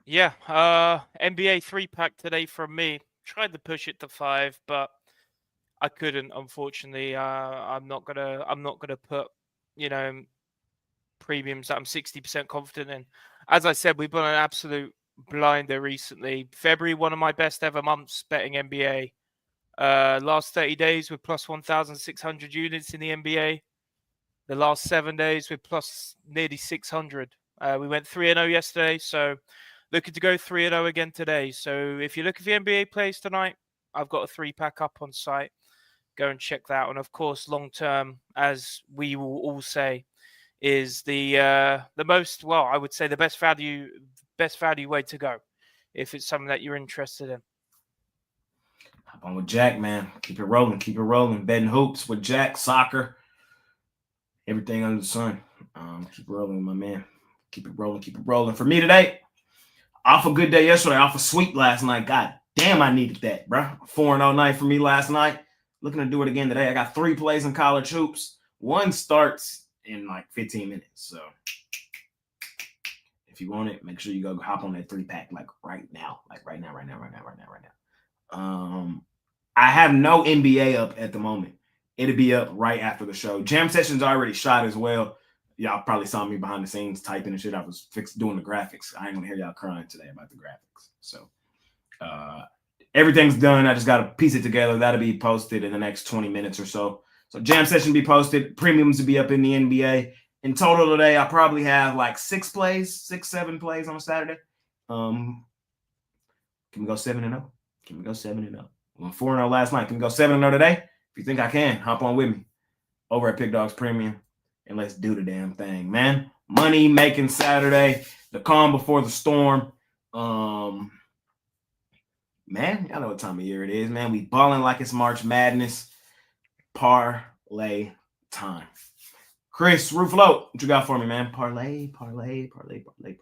Yeah, NBA 3-pack today from me. Tried to push it to 5, but I couldn't. Unfortunately, I'm not gonna put premiums that I'm 60% confident in. As I said, we've been an absolute blinder recently. February, one of my best ever months betting NBA. Last 30 days with plus 1,600 units in the NBA. The last 7 days with plus nearly 600. We went 3-0 yesterday, so looking to go 3-0 again today. So if you look at the NBA plays tonight, I've got a 3-pack up on site. Go and check that out. And of course, long term, as we will all say, is the most, well, I would say the best value way to go if it's something that you're interested in. Hop on with Jack, man. Keep it rolling. Keep it rolling. Betting hoops with Jack, soccer, everything under the sun. Keep it rolling, my man. Keep it rolling. Keep it rolling. For me today, off a good day yesterday, off a sweep last night. God damn, I needed that, bro. 4-0 night for me last night. Looking to do it again today. I got 3 plays in college hoops. 1 starts in like 15 minutes. So if you want it, make sure you go hop on that 3-pack like right now. Like right now. I have no NBA up at the moment. It'll be up right after the show. Jam session's already shot as well. Y'all probably saw me behind the scenes typing and shit. I was doing the graphics. I ain't gonna hear y'all crying today about the graphics. So everything's done. I just gotta piece it together. That'll be posted in the next 20 minutes or so. So jam session be posted. Premiums will be up in the NBA. In total today, I probably have like 6, 7 plays on Saturday. Can we go 7-0? Can we go 7-0? We went 4-0 last night. Can we go 7-0 today? If you think I can, hop on with me over at Pick Dogs Premium and let's do the damn thing, man. Money making Saturday, the calm before the storm. Man, y'all know what time of year it is, man. We balling like it's March Madness. Parlay time. Chris Ruflo, what you got for me, man? Parlay.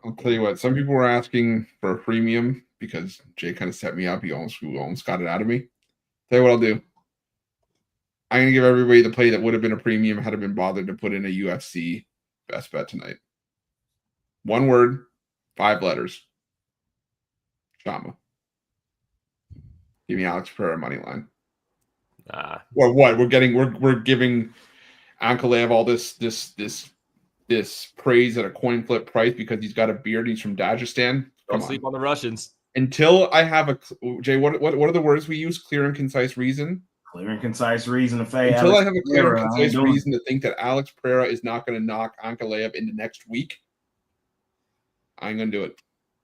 I'll tell you what. Some people were asking for a premium because Jay kind of set me up. He almost got it out of me. Tell you what I'll do. I'm going to give everybody the play that would have been a premium had I been bothered to put in a UFC best bet tonight. 1 word, 5 letters. Shama. Give me Alex Pereira money line. Or what? We're giving Ankalaev all this praise at a coin flip price because he's got a beard. He's from Dagestan. Don't sleep on the Russians. Until I have a Jay, what are the words we use? Clear and concise reason. Clear and concise reason to fade. Until I have a clear and concise reason to think that Alex Pereira is not going to knock Ankalaev into next week, I'm going to do it.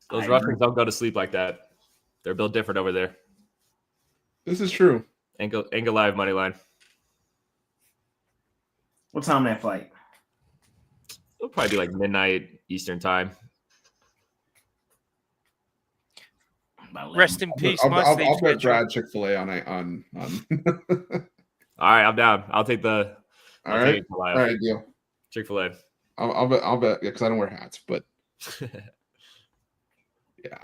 Those Russians don't go to sleep like that. They're built different over there. This is true. Ankalaev money line. What time that fight? It'll probably be like midnight Eastern time. Rest in peace. I'll bet Brad Chick-fil-A on. All right, I'm down. I'll take the. All right, deal. Chick-fil-A. I'll bet because I don't wear hats, but yeah,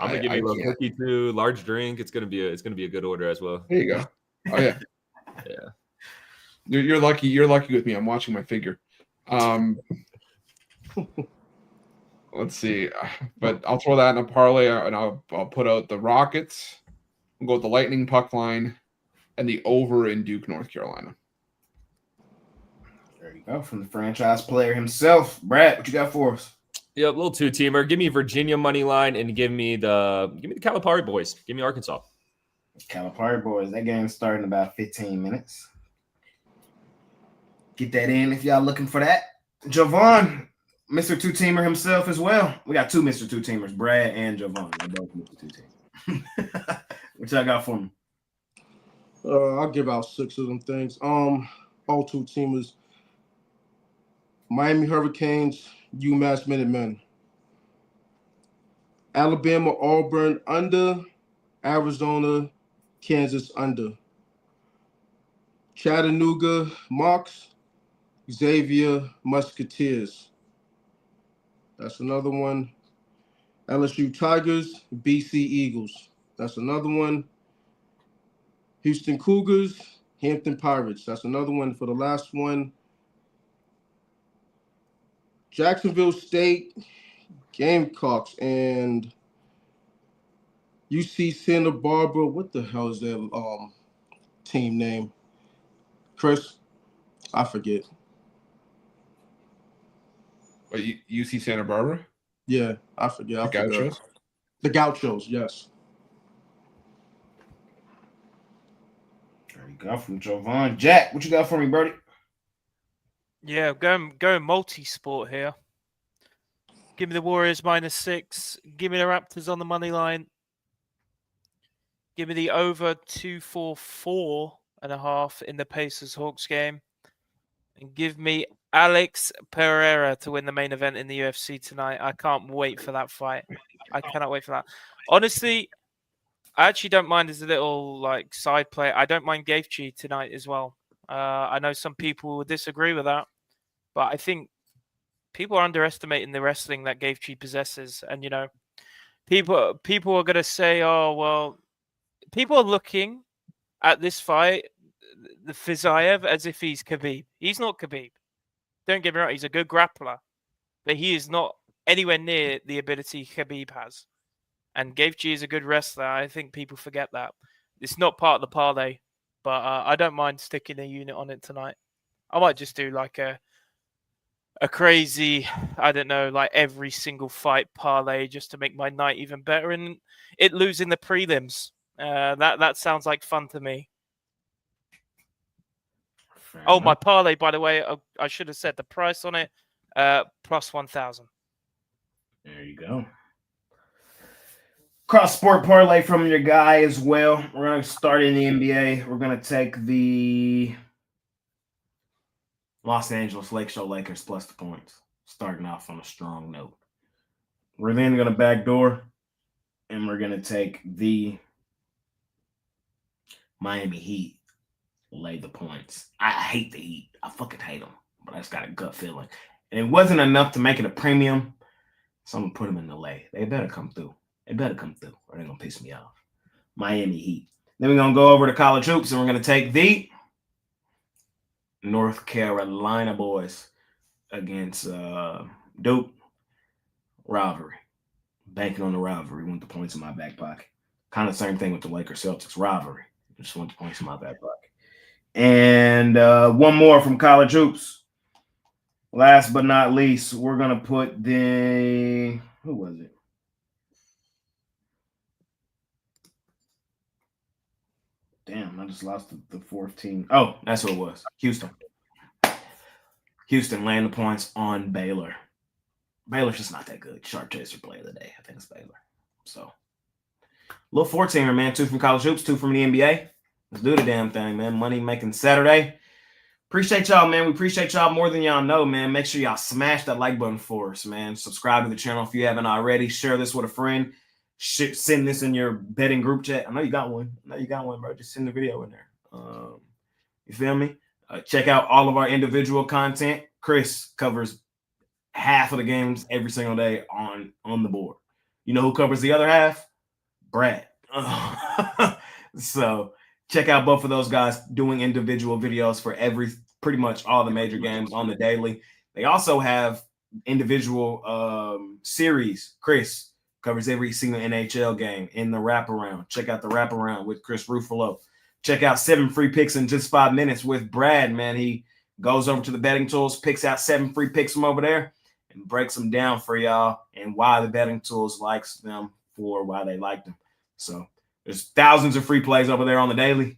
I'm gonna give you a cookie too, large drink. It's gonna be a good order as well. There you go. Oh yeah, yeah. You're lucky. You're lucky with me. I'm watching my figure. Let's see, but I'll throw that in a parlay, and I'll put out the Rockets. We'll go with the Lightning puck line and the over in Duke, North Carolina. There you go, from the franchise player himself. Brad, what you got for us? Yeah, a little 2-teamer. Give me Virginia money line and give me the Calipari boys. Give me Arkansas. Calipari boys. That game's starting in about 15 minutes. Get that in if y'all looking for that. Javon, Mr. 2-teamer himself as well. We got 2 Mr. 2-teamers, Brad and Javon. They're both Mr. 2-teamers. What y'all got for me? I'll give out 6 of them things. All 2-teamers. Miami Hurricanes, UMass Minutemen. Alabama, Auburn under. Arizona, Kansas under. Chattanooga, Mocs. Xavier, Musketeers. That's another one. LSU Tigers, BC Eagles. That's another one. Houston Cougars, Hampton Pirates. That's another one for the last one. Jacksonville State, Gamecocks, and UC Santa Barbara. What the hell is their team name? Chris, I forget. What, UC Santa Barbara? Yeah, I forget. The Gauchos? The Gauchos, yes. There you go from Jovan. Jack, what you got for me, Brody? Yeah, going multi-sport here. Give me the Warriors -6. Give me the Raptors on the money line. Give me the over 244.5 in the Pacers-Hawks game. And give me Alex Pereira to win the main event in the UFC tonight. I can't wait for that fight. I cannot wait for that. Honestly, I actually don't mind as a little like side play. I don't mind Gaethje tonight as well. I know some people will disagree with that, but I think people are underestimating the wrestling that Gaethje possesses. And people are gonna say, "Oh well," people are looking at this fight, the Fiziev, as if he's Khabib. He's not Khabib. Don't get me wrong; he's a good grappler, but he is not anywhere near the ability Khabib has. And Gaethje is a good wrestler. I think people forget that. It's not part of the parlay, but I don't mind sticking a unit on it tonight. I might just do like a crazy, I don't know, like every single fight parlay just to make my night even better, and it losing the prelims. That sounds like fun to me. Fair Oh, enough. my parlay, by the way, I should have said the price on it. Plus 1,000. There you go. Cross sport parlay from your guy as well. We're going to start in the NBA. We're going to take the Los Angeles Lakers plus the points, starting off on a strong note. We're then going to backdoor, and we're going to take the Miami Heat, lay the points. I hate the Heat. I fucking hate them, but I just got a gut feeling. And it wasn't enough to make it a premium, so I'm going to put them in the lay. They better come through. Or they're going to piss me off. Miami Heat. Then we're going to go over to college hoops, and we're going to take the North Carolina boys against Duke. Rivalry. Banking on the rivalry. Want the points in my back pocket. Kind of same thing with the Lakers Celtics. Rivalry. Just want the points in my back pocket. And one more from college hoops. Last but not least, we're going to put the – who was it? Damn, I just lost the fourth team. Oh, that's who it was. Houston. Houston laying the points on Baylor. Baylor's just not that good. Sharp chaser player of the day. I think it's Baylor. So, little 14er, man. 2 from college hoops, 2 from the NBA. Let's do the damn thing, man. Money making Saturday. Appreciate y'all, man. We appreciate y'all more than y'all know, man. Make sure y'all smash that like button for us, man. Subscribe to the channel if you haven't already. Share this with a friend. Send this in your betting group chat. I know you got one. Bro. Just send the video in there. You feel me? Check out all of our individual content. Chris covers half of the games every single day on the board. You know who covers the other half? Brad. So check out both of those guys doing individual videos for pretty much all the major games on the daily. They also have individual series. Chris covers every single NHL game in the wraparound. Check out the wraparound with Chris Ruffalo. Check out 7 free picks in just 5 minutes with Brad, man. He goes over to the betting tools, picks out 7 free picks from over there, and breaks them down for y'all and why the betting tools likes them for why they like them. So there's thousands of free plays over there on the daily.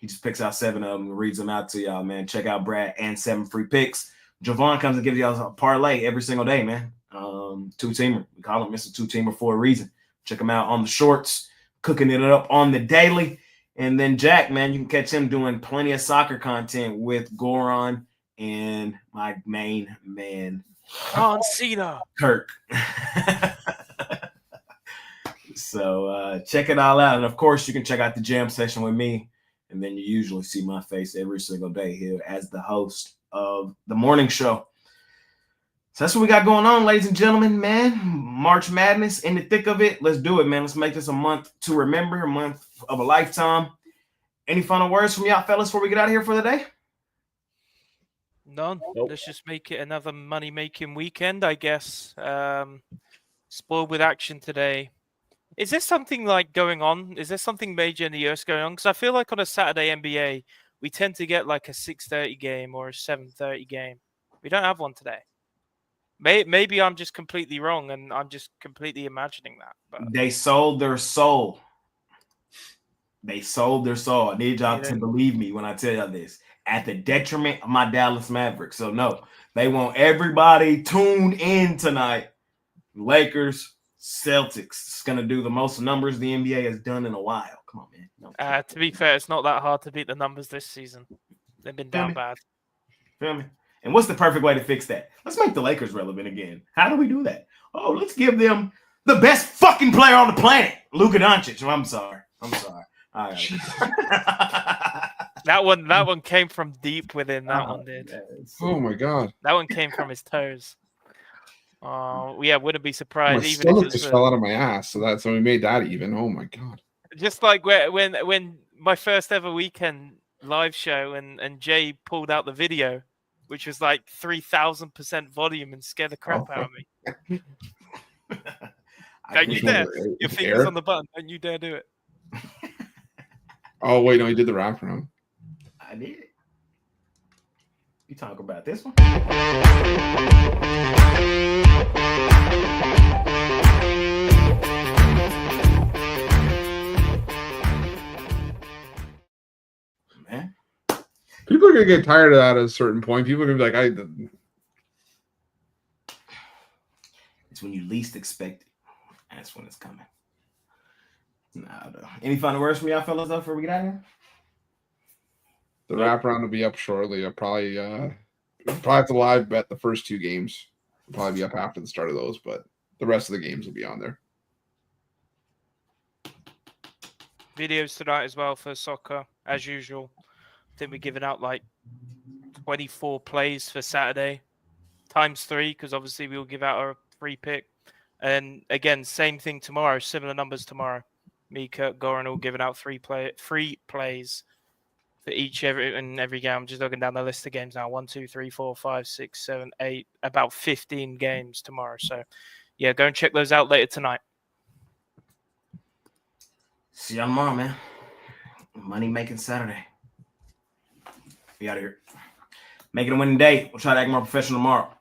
He just picks out 7 of them and reads them out to y'all, man. Check out Brad and 7 free picks. Javon comes and gives y'all a parlay every single day, man. 2-teamer. We call him Mr. 2-teamer for a reason. Check him out on the shorts, cooking it up on the daily. And then Jack, man, you can catch him doing plenty of soccer content with Goron and my main man, John Cena. Kirk. So check it all out. And, of course, you can check out the jam session with me. And then you usually see my face every single day here as the host of the morning show. So that's what we got going on, ladies and gentlemen, man. March Madness in the thick of it. Let's do it, man. Let's make this a month to remember, a month of a lifetime. Any final words from y'all fellas before we get out of here for the day? None. Nope. Let's just make it another money-making weekend, I guess. Spoiled with action today. Is there something like going on? Is there something major in the US going on? Because I feel like on a Saturday NBA, we tend to get like a 6:30 game or a 7:30 game. We don't have one today. Maybe I'm just completely wrong and I'm just completely imagining that. But They sold their soul. They sold their soul. I need y'all to believe me when I tell y'all this. At the detriment of my Dallas Mavericks. So, no, they want everybody tuned in tonight. Lakers, Celtics. It's going to do the most numbers the NBA has done in a while. Come on, man. No. to be fair, it's not that hard to beat the numbers this season. They've been down bad. Feel me? And what's the perfect way to fix that? Let's make the Lakers relevant again. How do we do that? Oh, let's give them the best fucking player on the planet. Luka Doncic. I'm sorry. All right. That one came from deep within. That one did. Oh my god. That one came from his toes. Yeah, wouldn't be My surprised even if stomach it just was fell out of my ass. So we made that even. Oh my god. just like when my first ever weekend live show and Jay pulled out the video, which was like 3,000% volume and scared the crap out of me. Don't you dare! Your fingers on the button. Don't you dare do it. Oh wait, no, he did the wraparound. I did. You talk about this one? Man, people are gonna get tired of that at a certain point. People are gonna be like, it's when you least expect it. That's when it's coming. Nah, though. Any final words from y'all fellas though before we get out of here? the wraparound will be up shortly. I'll probably have to live bet the first 2 games. I'll probably be up after the start of those, but the rest of the games will be on there. Videos tonight as well for soccer, as usual. I think we're giving out like 24 plays for Saturday, times 3, because obviously we'll give out a free pick. And again, same thing tomorrow, similar numbers tomorrow. Me, Kurt, Goran all giving out free plays for every game. I'm just looking down the list of games now. 1, 2, 3, 4, 5, 6, 7, 8, about 15 games tomorrow. So yeah, go and check those out later tonight. See y'all tomorrow, man. Money making Saturday. Be out of here. Make it a winning day. We'll try to act more professional tomorrow.